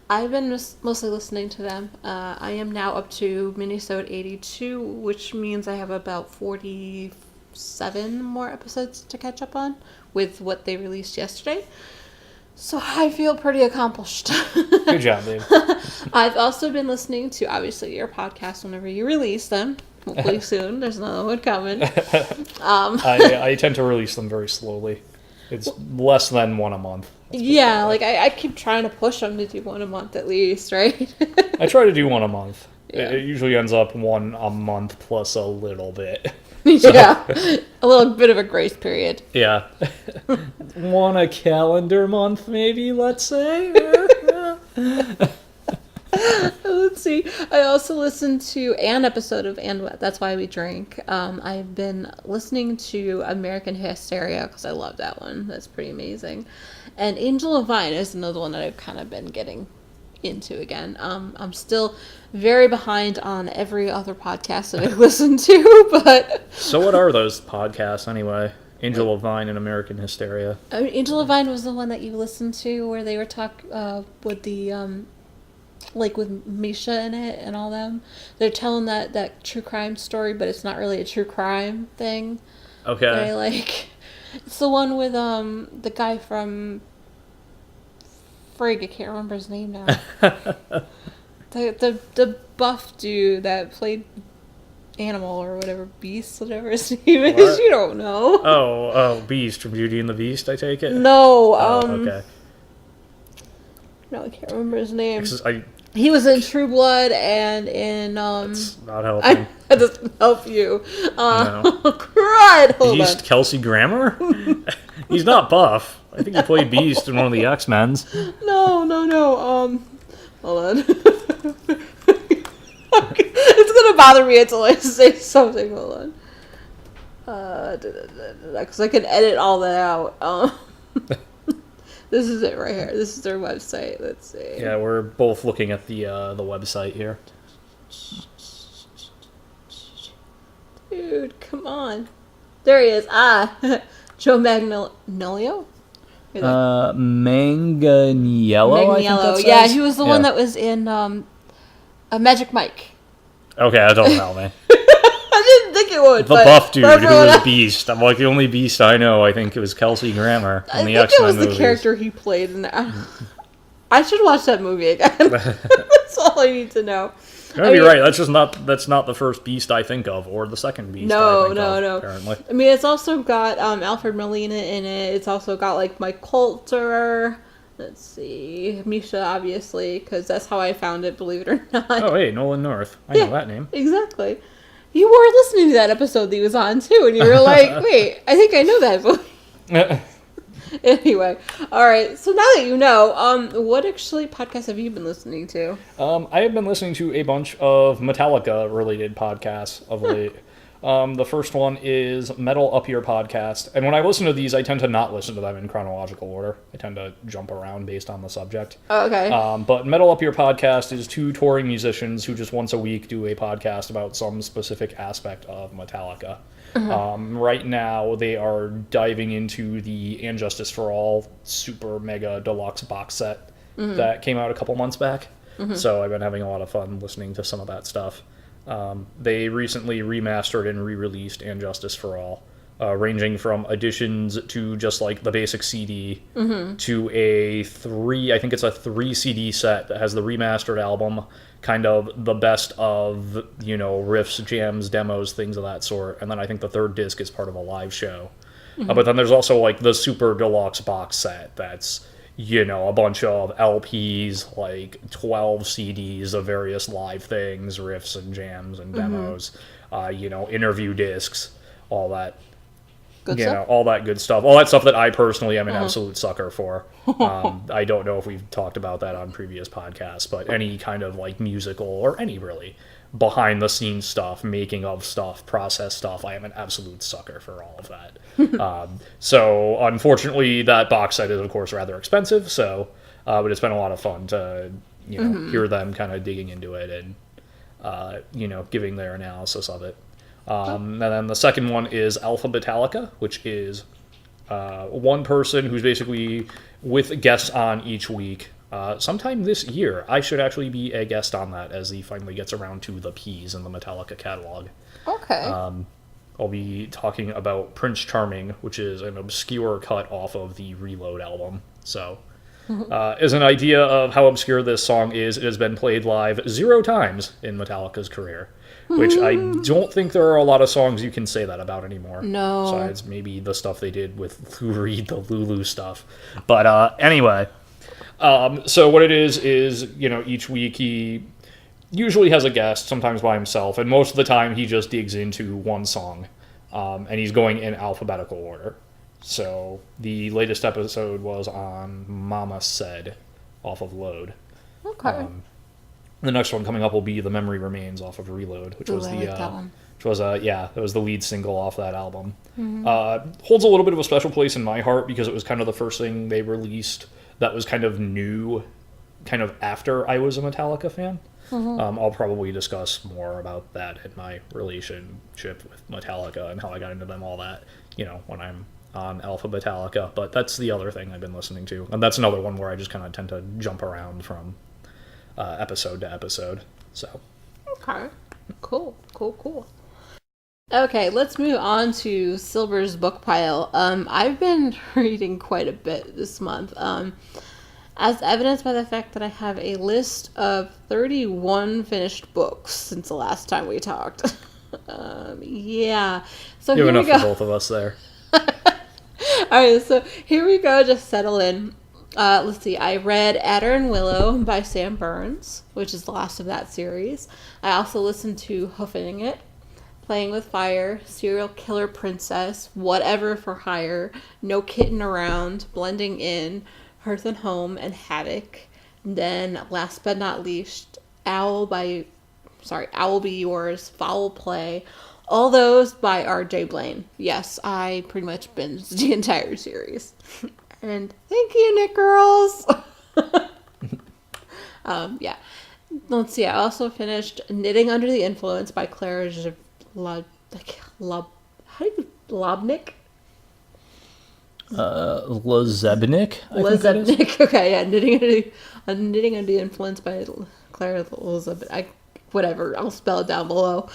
I've been mostly listening to them. I am now up to Minnesota 82, which means I have about 47 more episodes to catch up on with what they released yesterday. So I feel pretty accomplished. Good job, babe. I've also been listening to, obviously, your podcast whenever you release them. Hopefully soon. There's another one coming. I tend to release them very slowly. It's less than one a month. Yeah, like I keep trying to push them to do one a month at least, right? I try to do one a month. Yeah. It usually ends up one a month plus a little bit. So. Yeah, a little bit of a grace period. Yeah. One a calendar month, maybe, let's say. Let's see. I also listened to an episode of And That's Why We Drink. I've been listening to American Hysteria because I love that one. That's pretty amazing. And Angel of Vine is another one that I've kind of been getting into again. I'm still very behind on every other podcast that I listen to, but... So what are those podcasts anyway? Angel of Vine and American Hysteria. I mean, Angel of Vine was the one that you listened to where they were with the, like with Misha in it and all them. They're telling that true crime story, but it's not really a true crime thing. Okay. That I like. It's the one with, the guy from... Frig, I can't remember his name now. the buff dude that played Animal or whatever, Beast, whatever his name is. What? You don't know. Oh, Beast from Beauty and the Beast, I take it? No, okay. No, I can't remember his name. I He was in True Blood and in It's not helping. That doesn't help you. No. Crud! Hold Beast on. Kelsey Grammer? He's not buff. I think he played Beast in one of the X-Men's. No. Hold on. It's gonna bother me until I say something. Hold on. Because I can edit all that out. This is it right here. This is their website. Let's see. Yeah, we're both looking at the website here. Dude, come on. There he is. Joe Manganiello? Manganiello, I think that says. Yeah, he was the one that was in Magic Mike. Okay, that don't help me. I didn't think it would. The buff dude who was Beast. I'm like, the only Beast I know, I think it was Kelsey Grammer in the X-Men movies. I think it was the character he played in that. I should watch that movie again. That's all I need to know. You're right. That's not the first Beast I think of, or the second Beast. No. Apparently. I mean, it's also got Alfred Molina in it. It's also got like Mike Coulter. Let's see, Misha, obviously, because that's how I found it. Believe it or not. Oh, hey, Nolan North. I know that name. Exactly. You were listening to that episode that he was on too, and you were like, "Wait, I think I know that voice." Anyway, all right. So now that you know, what actually podcast have you been listening to? I have been listening to a bunch of Metallica-related podcasts of late. The first one is Metal Up Your Podcast. And when I listen to these, I tend to not listen to them in chronological order. I tend to jump around based on the subject. Oh, okay. But Metal Up Your Podcast is two touring musicians who just once a week do a podcast about some specific aspect of Metallica. Right now, they are diving into the And Justice for All super mega deluxe box set that came out a couple months back. So I've been having a lot of fun listening to some of that stuff. They recently remastered and re-released And Justice for All, ranging from additions to just like the basic CD to I think it's a 3 CD set that has the remastered album, kind of the best of, riffs, jams, demos, things of that sort. And then I think the third disc is part of a live show. But then there's also like the super deluxe box set that's, a bunch of LPs, like 12 CDs of various live things, riffs and jams and demos, interview discs, all that. Good stuff? All that good stuff. All that stuff that I personally am an absolute sucker for. I don't know if we've talked about that on previous podcasts, but any kind of like musical or any really behind the scenes stuff, making of stuff, process stuff, I am an absolute sucker for all of that. So unfortunately that box set is of course rather expensive, but it's been a lot of fun to hear them kind of digging into it and giving their analysis of it. And then the second one is Alpha Metallica, which is one person who's basically with guests on each week. Sometime this year, I should actually be a guest on that as he finally gets around to the P's in the Metallica catalog. Okay. I'll be talking about Prince Charming, which is an obscure cut off of the Reload album. So, as an idea of how obscure this song is, it has been played live 0 times in Metallica's career, which I don't think there are a lot of songs you can say that about anymore. No. Besides maybe the stuff they did with Lou Reed, the Lulu stuff. But anyway, so what it is, each week he usually has a guest, sometimes by himself, and most of the time he just digs into one song, and he's going in alphabetical order. So the latest episode was on Mama Said off of Load. Okay. The next one coming up will be The Memory Remains off of Reload, which was that one. That was the lead single off that album. Holds a little bit of a special place in my heart because it was kind of the first thing they released that was kind of new kind of after I was a Metallica fan. I'll probably discuss more about that in my relationship with Metallica and how I got into them, all that, when I'm on Alpha Metallica. But that's the other thing I've been listening to. And that's another one where I just kind of tend to jump around from episode to episode. So. Okay. Cool. Okay, let's move on to Silver's book pile. I've been reading quite a bit this month. As evidenced by the fact that I have a list of 31 finished books since the last time we talked. Yeah. So you have here enough we go. for both of us there. Alright, so here we go. Just settle in. Let's see. I read Adder and Willow by Sam Burns, which is the last of that series. I also listened to Hoofing It, Playing with Fire, Serial Killer Princess, Whatever for Hire, No Kitten Around, Blending In, Hearth and Home, and Havoc. And then, last but not least, Owl Be Yours, Foul Play. All those by R.J. Blaine. Yes, I pretty much binged the entire series. And thank you, Nick Girls! Yeah. Let's see, I also finished Knitting Under the Influence by Clara Lobnick? Lazebnik? Lazebnik. Okay, yeah. Knitting Under the Influence by Clara Lazebnik. Whatever, I'll spell it down below.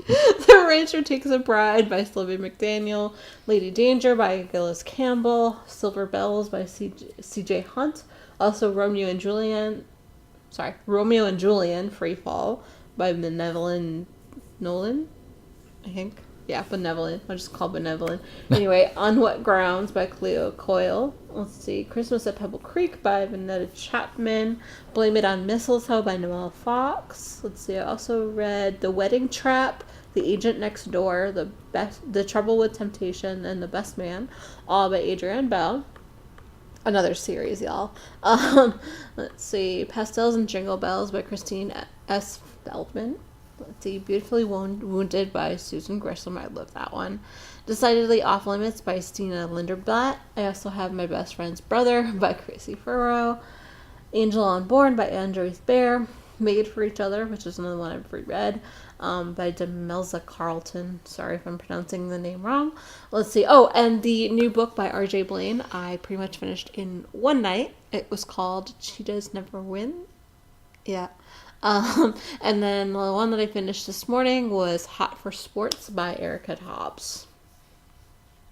The Rancher Takes a Bride by Sylvia McDaniel, Lady Danger by Gillis Campbell, Silver Bells by C.J. Hunt, also Romeo and Julian, Free Fall by Benevolent Nolan, I think. Yeah, Benevolent. I'll just call Benevolent. Anyway, On What Grounds by Cleo Coyle. Let's see. Christmas at Pebble Creek by Vanetta Chapman. Blame It on Mistletoe by Noelle Fox. Let's see. I also read The Wedding Trap, The Agent Next Door, The Trouble with Temptation, and The Best Man, all by Adrienne Bell. Another series, y'all. Let's see. Pastels and Jingle Bells by Christine S. Feldman. Let's see. Beautifully Wounded by Susan Grissom. I love that one. Decidedly Off Limits by Stina Linderblatt. I also have My Best Friend's Brother by Chrissy Furrow. Angel on Board by Andrews Bear. Made for Each Other, which is another one I've reread, by Demelza Carlton. Sorry if I'm pronouncing the name wrong. Let's see. Oh, and the new book by R.J. Blaine, I pretty much finished in one night. It was called Cheetahs Never Win. Yeah. And then the one that I finished this morning was Hot for Sports by Erica Hobbs.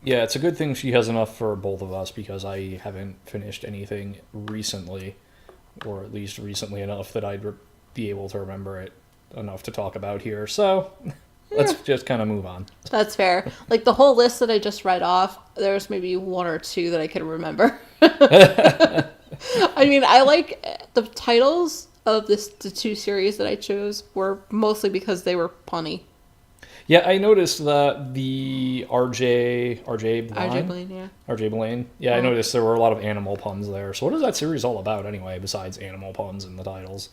Yeah, it's a good thing she has enough for both of us, because I haven't finished anything recently, or at least recently enough that I'd be able to remember it enough to talk about here. So let's just kind of move on. That's fair. Like the whole list that I just read off, there's maybe one or two that I could remember. I mean, I like the titles of the two series that I chose were mostly because they were punny. Yeah, I noticed that the RJ Blaine. Yeah, I noticed there were a lot of animal puns there. So what is that series all about anyway, besides animal puns in the titles?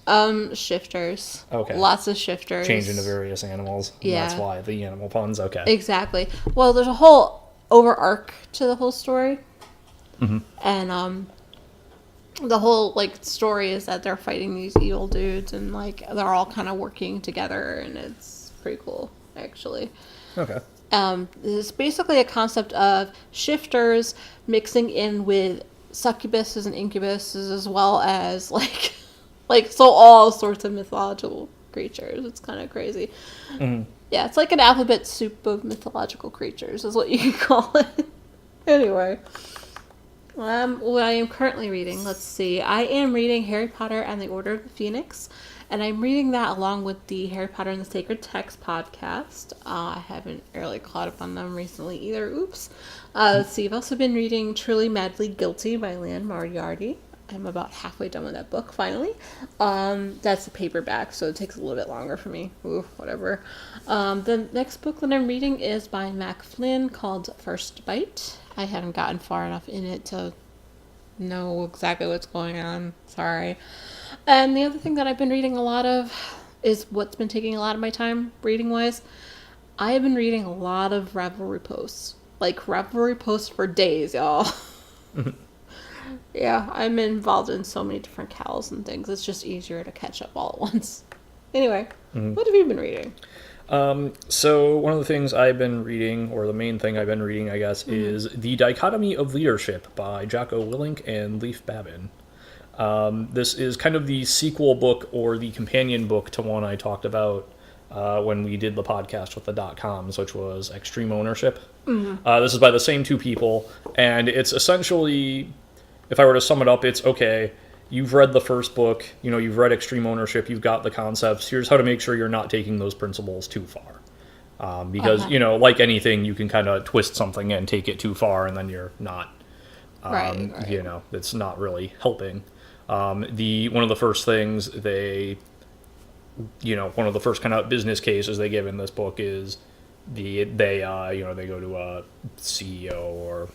Shifters. Okay. Lots of shifters. Change into various animals. Yeah. That's why the animal puns, okay. Exactly. Well, there's a whole over arc to the whole story. Mm-hmm. And the whole story is that they're fighting these evil dudes, and they're all kind of working together, and it's pretty cool, actually. Okay. It's basically a concept of shifters mixing in with succubuses and incubuses, as well as so all sorts of mythological creatures. It's kind of crazy. Mm-hmm. Yeah, it's like an alphabet soup of mythological creatures, is what you can call it. Anyway. What I am currently reading, let's see. I am reading Harry Potter and the Order of the Phoenix, and I'm reading that along with the Harry Potter and the Sacred Text podcast. I haven't really caught up on them recently either. Oops. Let's see. I've also been reading Truly Madly Guilty by Lan Moriarty. I'm about halfway done with that book, finally. That's a paperback, so it takes a little bit longer for me. Ooh, whatever. The next book that I'm reading is by Mac Flynn, called First Bite. I haven't gotten far enough in it to know exactly what's going on. Sorry. And the other thing that I've been reading a lot of is what's been taking a lot of my time reading-wise. I have been reading a lot of Ravelry posts. Ravelry posts for days, y'all. Yeah, I'm involved in so many different cows and things. It's just easier to catch up all at once. Anyway, what have you been reading? So one of the things I've been reading, or the main thing I've been reading, I guess, is The Dichotomy of Leadership by Jocko Willink and Leif Babin. This is kind of the sequel book or the companion book to one I talked about when we did the podcast with the .coms, which was Extreme Ownership. This is by the same two people, and it's essentially, if I were to sum it up, it's okay. You've read the first book, you've read Extreme Ownership, you've got the concepts. Here's how to make sure you're not taking those principles too far. Because, like anything, you can kind of twist something and take it too far, and then you're not, Right. it's not really helping. One of the first things one of the first kind of business cases they give in this book is they go to a CEO or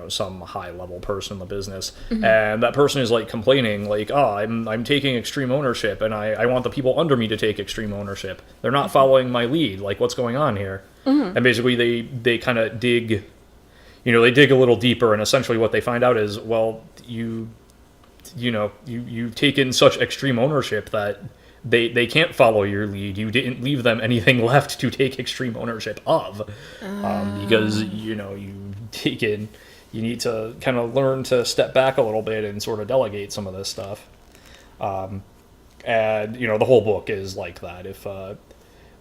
some high level person in the business, and that person is like complaining like, oh, I'm taking extreme ownership, and I want the people under me to take extreme ownership. They're not following my lead. Like, what's going on here? And basically they kind of dig they dig a little deeper, and essentially what they find out is, well, you've taken such extreme ownership that they can't follow your lead. You didn't leave them anything left to take extreme ownership of, because you need to kind of learn to step back a little bit and sort of delegate some of this stuff. And the whole book is like that. If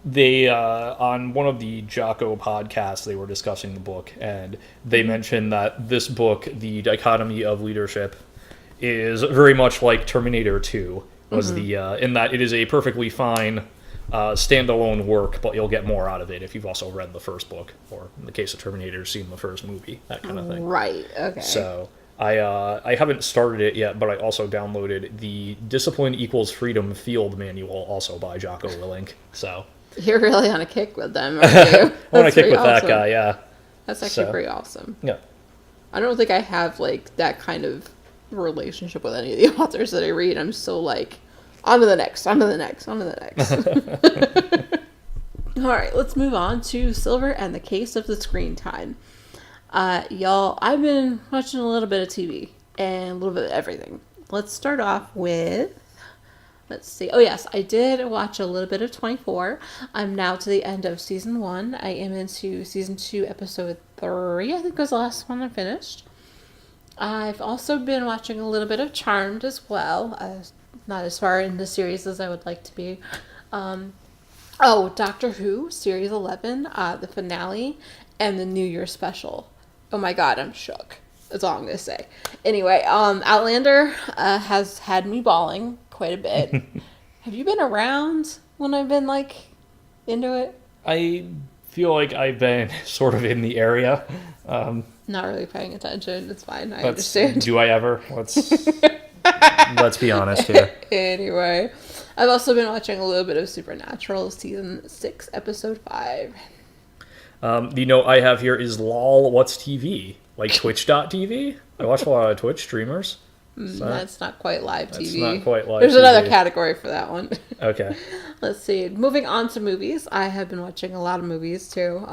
they on one of the Jocko podcasts, they were discussing the book, and they mentioned that this book, The Dichotomy of Leadership, is very much like Terminator 2. Was in that it is a perfectly fine standalone work, but you'll get more out of it if you've also read the first book, or in the case of Terminator, seen the first movie, that kind of thing. Right. Okay. So I haven't started it yet, but I also downloaded the Discipline Equals Freedom Field Manual, also by Jocko Willink. So you're really on a kick with them, aren't you? I'm on a kick with that guy. Yeah. That's actually pretty awesome. Yeah. I don't think I have like that kind of relationship with any of the authors that I read. I'm so like, on to the next. All right, let's move on to Silver and the Case of the Screen Time. Y'all, I've been watching a little bit of TV and a little bit of everything. Let's start off with, let's see. Oh yes, I did watch a little bit of 24. I'm now to the end of season 1. I am into season 2, episode 3. I think was the last one I finished. I've also been watching a little bit of Charmed as well. Not as far in the series as I would like to be. Doctor Who, Series 11, the finale, and the New Year special. Oh my god, I'm shook. That's all I'm going to say. Anyway, Outlander has had me bawling quite a bit. Have you been around when I've been, into it? I feel like I've been sort of in the area. Not really paying attention. It's fine. I understand. Do I ever? Let's be honest here. Anyway, I've also been watching a little bit of Supernatural, season 6, episode 5. The note I have here is lol, what's TV? Like Twitch.tv? I watch a lot of Twitch streamers. That's not quite live TV. That's not quite live There's TV. another category for that one. Okay. Let's see. Moving on to movies. I have been watching a lot of movies, too.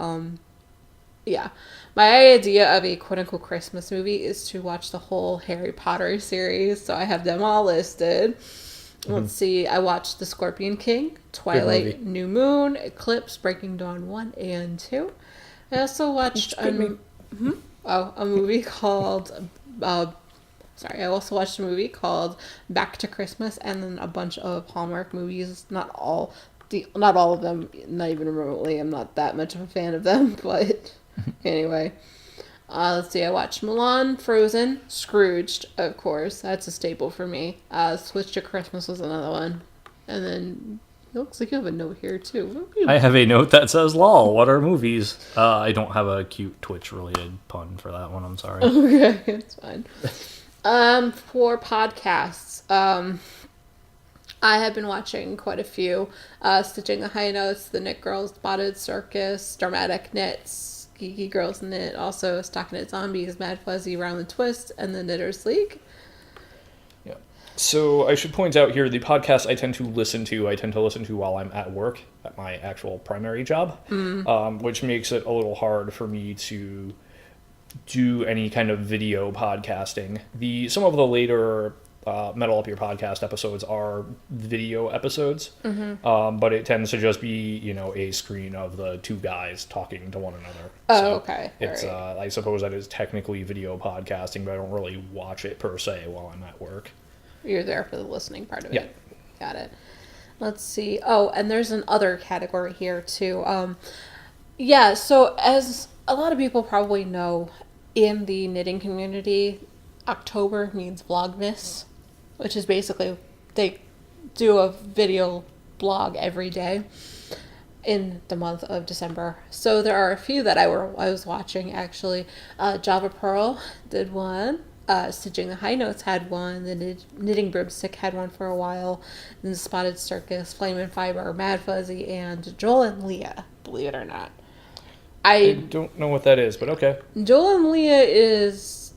Yeah. My idea of a quote-unquote Christmas movie is to watch the whole Harry Potter series, so I have them all listed. Let's see. I watched The Scorpion King, Twilight, New Moon, Eclipse, Breaking Dawn 1 and 2. I also watched a movie called... I also watched a movie called Back to Christmas, and then a bunch of Hallmark movies. Not all of them, not even remotely. I'm not that much of a fan of them, but... Anyway, let's see. I watched Mulan, Frozen, Scrooged, of course. That's a staple for me. Switch to Christmas was another one. And then, it looks like you have a note here, too. I have a note that says, lol, what are movies? I don't have a cute Twitch-related pun for that one, I'm sorry. Okay, it's fine. For podcasts, I have been watching quite a few. Stitching the High Notes, The Knit Girls, Spotted Circus, Dramatic Knits, Geeky Girls Knit, also Stockinette Zombies, Mad Fuzzy, Round the Twist, and the Knitters League. Yeah. So I should point out here, the podcast I tend to listen to while I'm at work, at my actual primary job, which makes it a little hard for me to do any kind of video podcasting. Some of the later Metal Up Your Podcast episodes are video episodes, but it tends to just be, a screen of the two guys talking to one another. Oh, okay. It's I suppose that is technically video podcasting, but I don't really watch it per se while I'm at work. You're there for the listening part of Yeah. it. Got it. Let's see. Oh, and there's an other category here too. So as a lot of people probably know, in the knitting community, October means Vlogmas, which is basically they do a video blog every day in the month of December. So there are a few that I was watching actually. Java Pearl did one. Stitching the High Notes had one. The Knitting Broomstick had one for a while. Then Spotted Circus, Flame and Fiber, Mad Fuzzy, and Joel and Leah, believe it or not. I don't know what that is, but okay. Joel and Leah is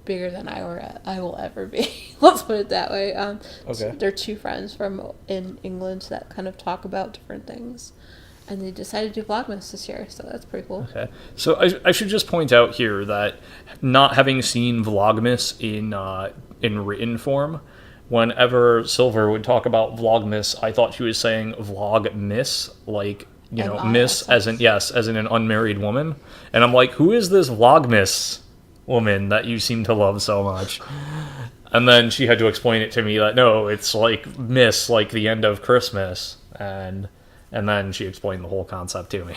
bigger than I will ever be. Let's put it that way. Okay. They're two friends in England that kind of talk about different things. And they decided to do Vlogmas this year, so that's pretty cool. Okay. So I should just point out here that not having seen Vlogmas in written form, whenever Silver would talk about Vlogmas, I thought she was saying Vlogmas, like, miss as in an unmarried woman. And I'm like, who is this Vlogmas woman that you seem to love so much? And then she had to explain it to me that, no, it's like miss, like the end of Christmas. And then she explained the whole concept to me.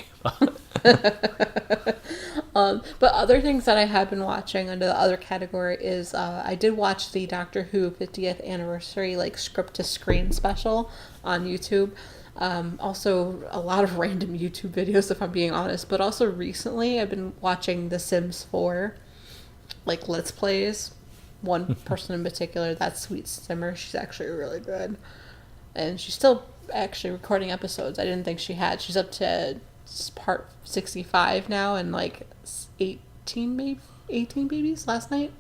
But other things that I have been watching under the other category is I did watch the Doctor Who 50th anniversary script to screen special on YouTube. Also a lot of random YouTube videos, if I'm being honest. But also recently I've been watching The Sims 4 Let's Plays. One person in particular, that's Sweet Simmer. She's actually really good. And she's still actually recording episodes. I didn't think she had. She's up to part 65 now and 18 babies last night.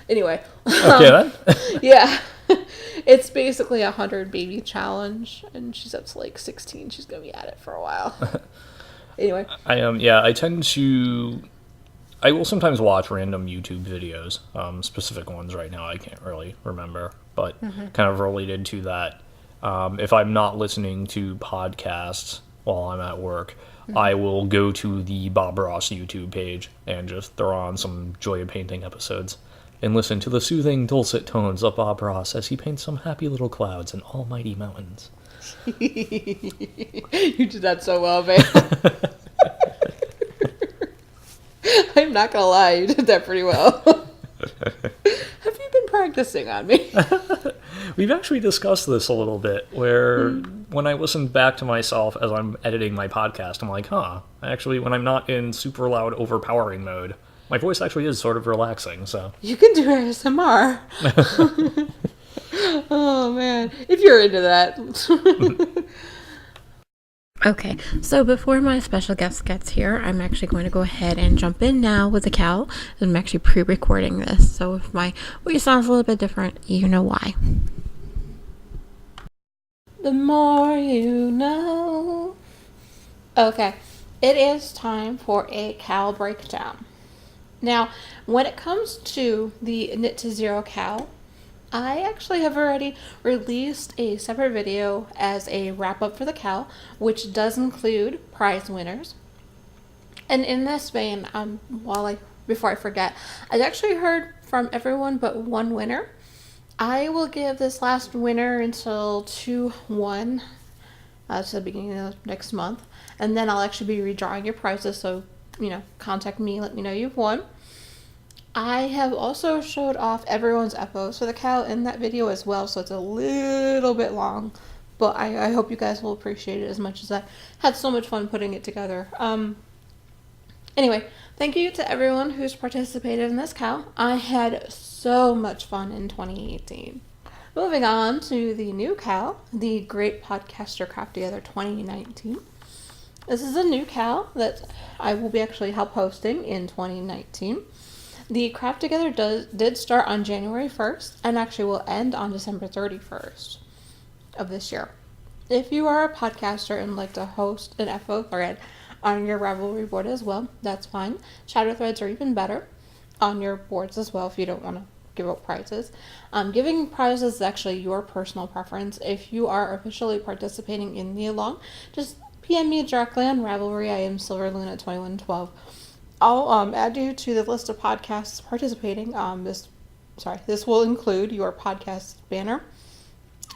Anyway. Okay then. Yeah. It's basically 100 baby challenge and she's up to 16. She's going to be at it for a while. Anyway. I will sometimes watch random YouTube videos, specific ones right now I can't really remember, but kind of related to that. If I'm not listening to podcasts while I'm at work, I will go to the Bob Ross YouTube page and just throw on some Joy of Painting episodes and listen to the soothing, dulcet tones of Bob Ross as he paints some happy little clouds and almighty mountains. You did that so well, babe. I'm not gonna lie, you did that pretty well. Have you been practicing on me? We've actually discussed this a little bit, where when I listen back to myself as I'm editing my podcast, I'm like, actually, when I'm not in super loud, overpowering mode, my voice actually is sort of relaxing, so. You can do ASMR. Oh, man. If you're into that. Okay, so before my special guest gets here, I'm actually going to go ahead and jump in now with the cow. I'm actually pre-recording this, so if my voice sounds a little bit different, you know why. The more you know. Okay, it is time for a cow breakdown. Now, when it comes to the Knit to Zero cow, I actually have already released a separate video as a wrap-up for the cow, which does include prize winners. And in this vein, before I forget, I actually heard from everyone but one winner. I will give this last winner until 2/1, to the beginning of next month, and then I'll actually be redrawing your prizes, so, contact me, let me know you've won. I have also showed off everyone's FOs for the cow in that video as well, so it's a little bit long, but I hope you guys will appreciate it as much as I had so much fun putting it together. Anyway, thank you to everyone who's participated in this cow. I had so much fun in 2018. Moving on to the new cow, the Great Podcaster Craft Together 2019. This is a new cow that I will be actually help hosting in 2019. The Craft Together did start on January 1st and actually will end on December 31st of this year. If you are a podcaster and like to host an FO thread, on your Ravelry board as well. That's fine. Chatter threads are even better on your boards as well if you don't want to give out prizes. Giving prizes is actually your personal preference. If you are officially participating in the along, just PM me directly on Ravelry. I am SilverLuna2112. I'll add you to the list of podcasts participating. This will include your podcast banner,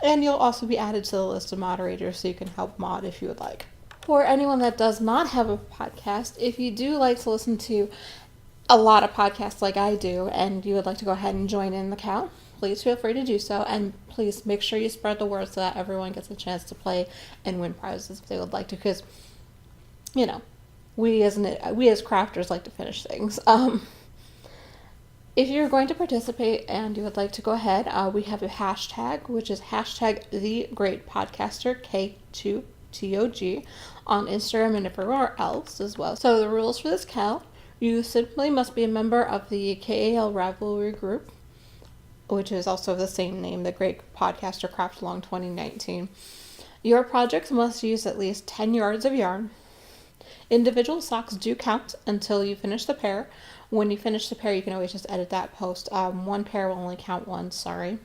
and you'll also be added to the list of moderators so you can help mod if you would like. For anyone that does not have a podcast, if you do like to listen to a lot of podcasts like I do, and you would like to go ahead and join in the count, please feel free to do so, and please make sure you spread the word so that everyone gets a chance to play and win prizes if they would like to, because, you know, we as crafters like to finish things. If you're going to participate and you would like to go ahead, we have a hashtag, which is hashtag #TheGreatPodcaster, K2TOG, on Instagram and everywhere else as well. So the rules for this count: you simply must be a member of the KAL Ravelry group, which is also the same name, the Great Podcaster Craft Along 2019. Your projects must use at least 10 yards of yarn. Individual socks do count until you finish the pair. When you finish the pair, you can always just edit that post. One pair will only count once, sorry.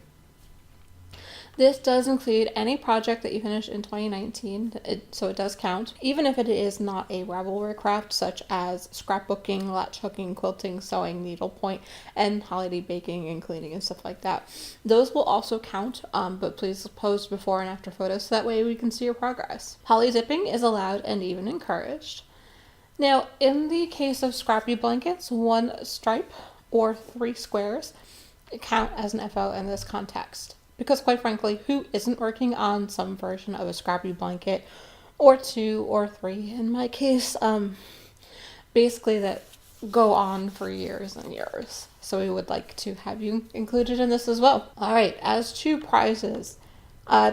This does include any project that you finished in 2019, so it does count, even if it is not a Ravelry craft, such as scrapbooking, latch hooking, quilting, sewing, needlepoint, and holiday baking and cleaning and stuff like that. Those will also count, but please post before and after photos so that way we can see your progress. Poly dipping is allowed and even encouraged. Now, in the case of scrappy blankets, 1 stripe or 3 squares count as an FO in this context. Because quite frankly, who isn't working on some version of a scrappy blanket, or 2 or 3 in my case, basically that go on for years and years. So we would like to have you included in this as well. Alright, as to prizes,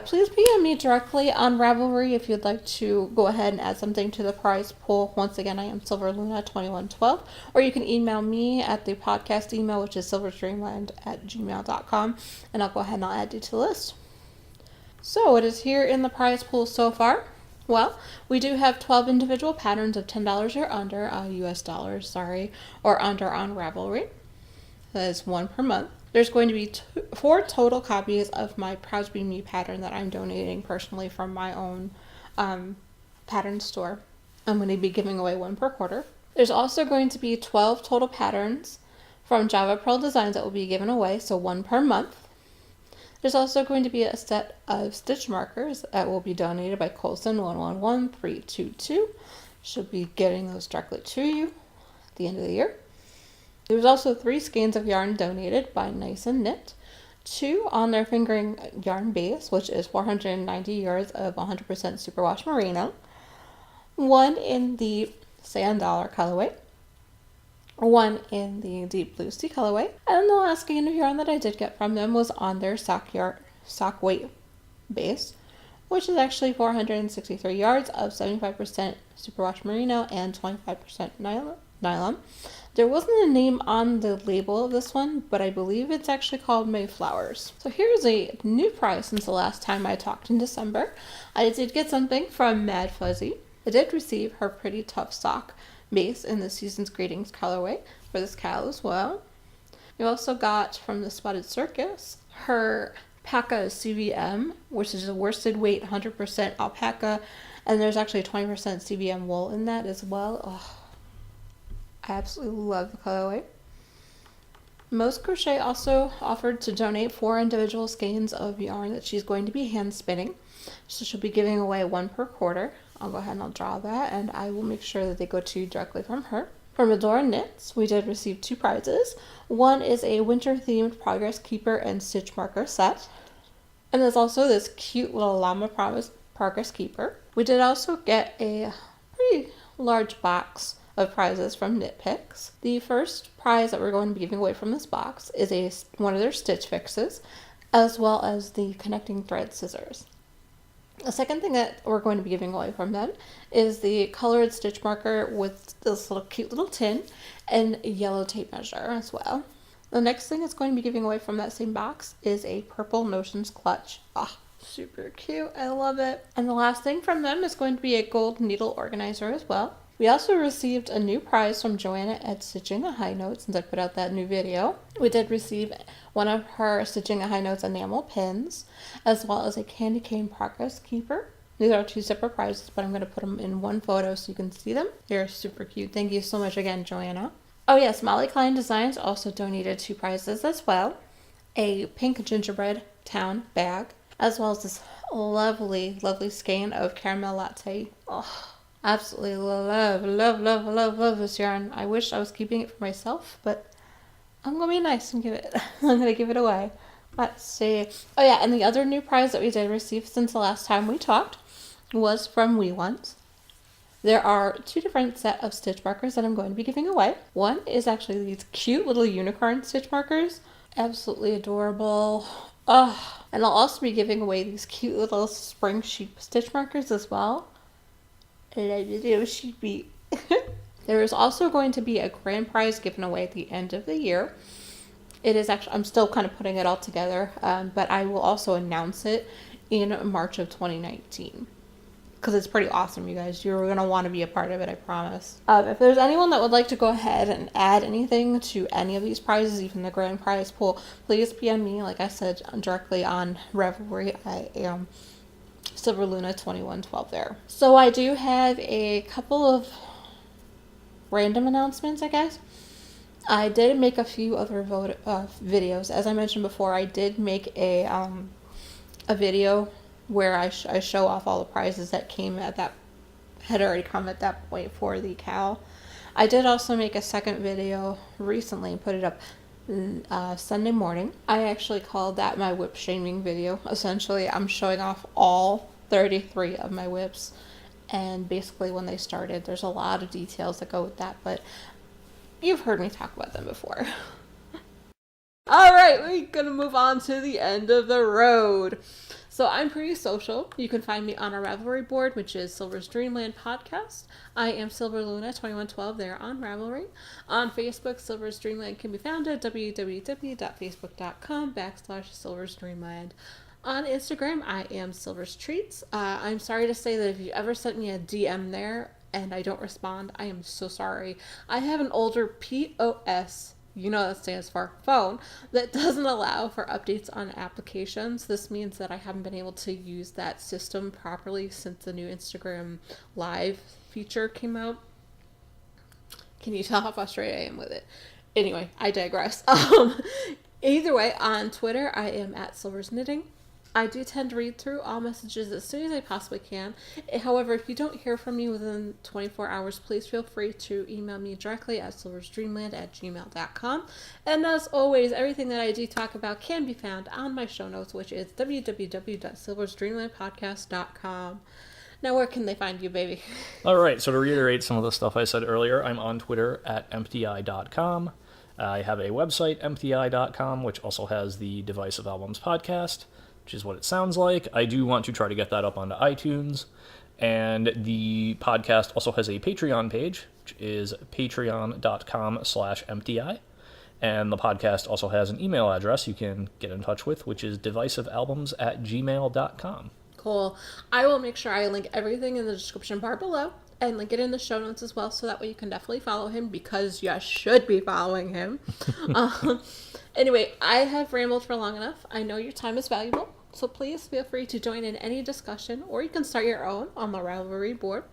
please PM me directly on Ravelry if you'd like to go ahead and add something to the prize pool. Once again, I am SilverLuna2112, or you can email me at the podcast email, which is silverstreamland@gmail.com, and I'll go ahead and I'll add you to the list. So what is here in the prize pool so far? Well, we do have 12 individual patterns of $10 or under, US dollars, sorry, or under on Ravelry. That is 1 per month. There's going to be 4 total copies of my Proud to Be Me pattern that I'm donating personally from my own pattern store. I'm going to be giving away 1 per quarter. There's also going to be 12 total patterns from Java Pearl Designs that will be given away, so 1 per month. There's also going to be a set of stitch markers that will be donated by Colson111322. Should be getting those directly to you at the end of the year. There's also 3 skeins of yarn donated by Nice and Knit, 2 on their fingering yarn base, which is 490 yards of 100% superwash merino, 1 in the sand dollar colorway, 1 in the deep blue sea colorway, and the last skein of yarn that I did get from them was on their sock weight base, which is actually 463 yards of 75% superwash merino and 25% nylon. There wasn't a name on the label of this one, but I believe it's actually called Mayflowers. So here's a new prize since the last time I talked in December. I did get something from Mad Fuzzy. I did receive her Pretty Tough sock base in the Season's Greetings colorway for this cowl as well. You also got from the Spotted Circus her Alpaca CVM, which is a worsted weight 100% alpaca, and there's actually 20% CVM wool in that as well. Oh, I absolutely love the colorway. Most Crochet also offered to donate 4 individual skeins of yarn that she's going to be hand spinning. So she'll be giving away 1 per quarter. I'll go ahead and I'll draw that, and I will make sure that they go to you directly from her. From Adora Knits, we did receive 2 prizes. 1 is a winter-themed Progress Keeper and Stitch Marker set. And there's also this cute little llama Progress Keeper. We did also get a pretty large box of prizes from Knit Picks. The first prize that we're going to be giving away from this box is one of their stitch fixes, as well as the connecting thread scissors. The second thing that we're going to be giving away from them is the colored stitch marker with this cute little tin and yellow tape measure as well. The next thing that's going to be giving away from that same box is a purple Notions clutch. Ah, super cute. I love it. And the last thing from them is going to be a gold needle organizer as well. We also received a new prize from Joanna at Stitching a High Note since I put out that new video. We did receive one of her Stitching a High Note's enamel pins, as well as a candy cane progress keeper. These are 2 separate prizes, but I'm going to put them in one photo so you can see them. They're super cute. Thank you so much again, Joanna. Oh yes, MollyKleinDesigns also donated 2 prizes as well. A pink gingerbread town bag, as well as this lovely, lovely skein of caramel latte. Oh, absolutely love this yarn. I wish I was keeping it for myself, but I'm gonna be nice and I'm gonna give it away. Let's see. Oh yeah, and the other new prize that we did receive since the last time we talked was from We Want. There are 2 different set of stitch markers that I'm going to be giving away. One is actually these cute little unicorn stitch markers. Absolutely adorable. Oh, and I'll also be giving away these cute little spring sheep stitch markers as well. Little sheepy. There is also going to be a grand prize given away at the end of the year. It is actually, I'm still kind of putting it all together, but I will also announce it in March of 2019. Because it's pretty awesome, you guys. You're going to want to be a part of it, I promise. If there's anyone that would like to go ahead and add anything to any of these prizes, even the grand prize pool, please PM me. Like I said, directly on Ravelry. I am SilverLuna2112 there. So I do have a couple of random announcements, I guess. I did make a few other videos. As I mentioned before, I did make a video where I show off all the prizes that had already come at that point for the cow. I did also make a second video recently and put it up Sunday morning. I actually called that my whip shaming video. Essentially, I'm showing off all 33 of my whips and basically when they started. There's a lot of details that go with that, but you've heard me talk about them before. Alright, we're gonna move on to the end of the road. So I'm pretty social. You can find me on our Ravelry board, which is Silver's Dreamland Podcast. I am SilverLuna2112 there on Ravelry. On Facebook, Silver's Dreamland can be found at www.facebook.com/Silver's Dreamland. On Instagram, I am Silver's Treats. I'm sorry to say that if you ever sent me a DM there and I don't respond, I am so sorry. I have an older POS, you know that stands for phone, that doesn't allow for updates on applications. This means that I haven't been able to use that system properly since the new Instagram Live feature came out. Can you tell how frustrated I am with it? Anyway, I digress. Either way, on Twitter, I am at Silver's Knitting. I do tend to read through all messages as soon as I possibly can. However, if you don't hear from me within 24 hours, please feel free to email me directly at silversdreamland@gmail.com. And as always, everything that I do talk about can be found on my show notes, which is www.silversdreamlandpodcast.com. Now, where can they find you, baby? All right, so to reiterate some of the stuff I said earlier, I'm on Twitter at Emptyeye.com. I have a website, Emptyeye.com, which also has the Divisive Albums podcast, which is what it sounds like. I do want to try to get that up onto iTunes. And the podcast also has a Patreon page, which is patreon.com/Emptyeye. And the podcast also has an email address you can get in touch with, which is divisivealbums@gmail.com. Cool. I will make sure I link everything in the description bar below and link it in the show notes as well, so that way you can definitely follow him, because you should be following him. Anyway, I have rambled for long enough. I know your time is valuable, so please feel free to join in any discussion, or you can start your own on the Ravelry board,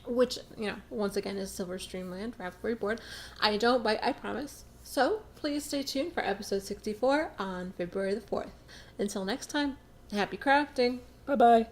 which, once again is Silver's Dreamland Ravelry board. I don't bite, I promise. So please stay tuned for episode 64 on February the 4th. Until next time, happy crafting. Bye-bye.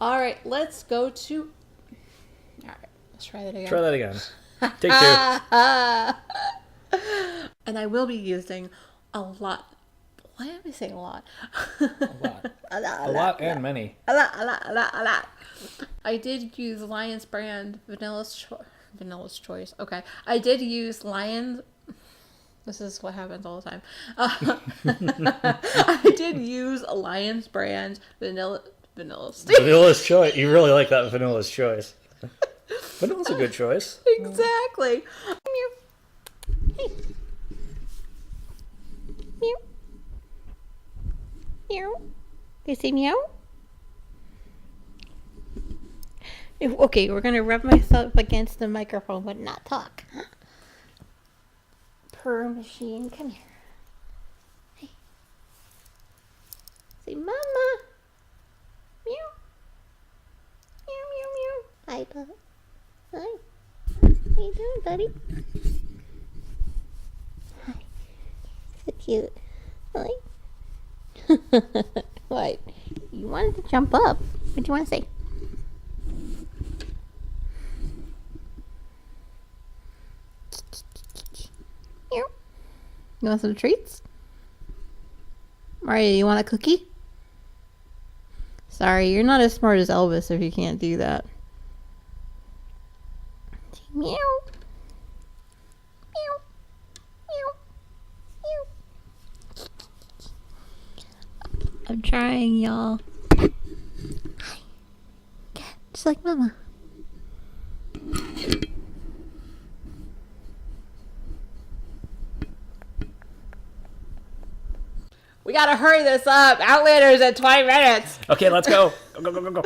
All right, let's go to. All right, let's try that again. Try that again. Take two. And I will be using a lot. Why am I saying a lot? A lot and many. A lot. I did use Lion's brand Vanilla's Choice. Okay. I did use Lion's. This is what happens all the time. I did use a Lion's brand Vanilla's Choice. You really like that Vanilla's Choice. Vanilla's a good choice. Exactly. Meow. Hey. Meow. Meow. You say meow? Okay, we're gonna rub myself against the microphone but not talk. Purr machine, come here. Hey. Say mama. Meow. Meow, meow, meow. Hi, bud. Hi. How you doing, buddy? Hi. So cute. Hi. What? You wanted to jump up. What do you want to say? Here. You want some treats? Mario, you want a cookie? Sorry, you're not as smart as Elvis if you can't do that. Meow. Meow. Meow. Meow. I'm trying, y'all. Hi. Cat, just like Mama. We gotta hurry this up. Outlander's at 20 minutes. Okay, let's go. Go.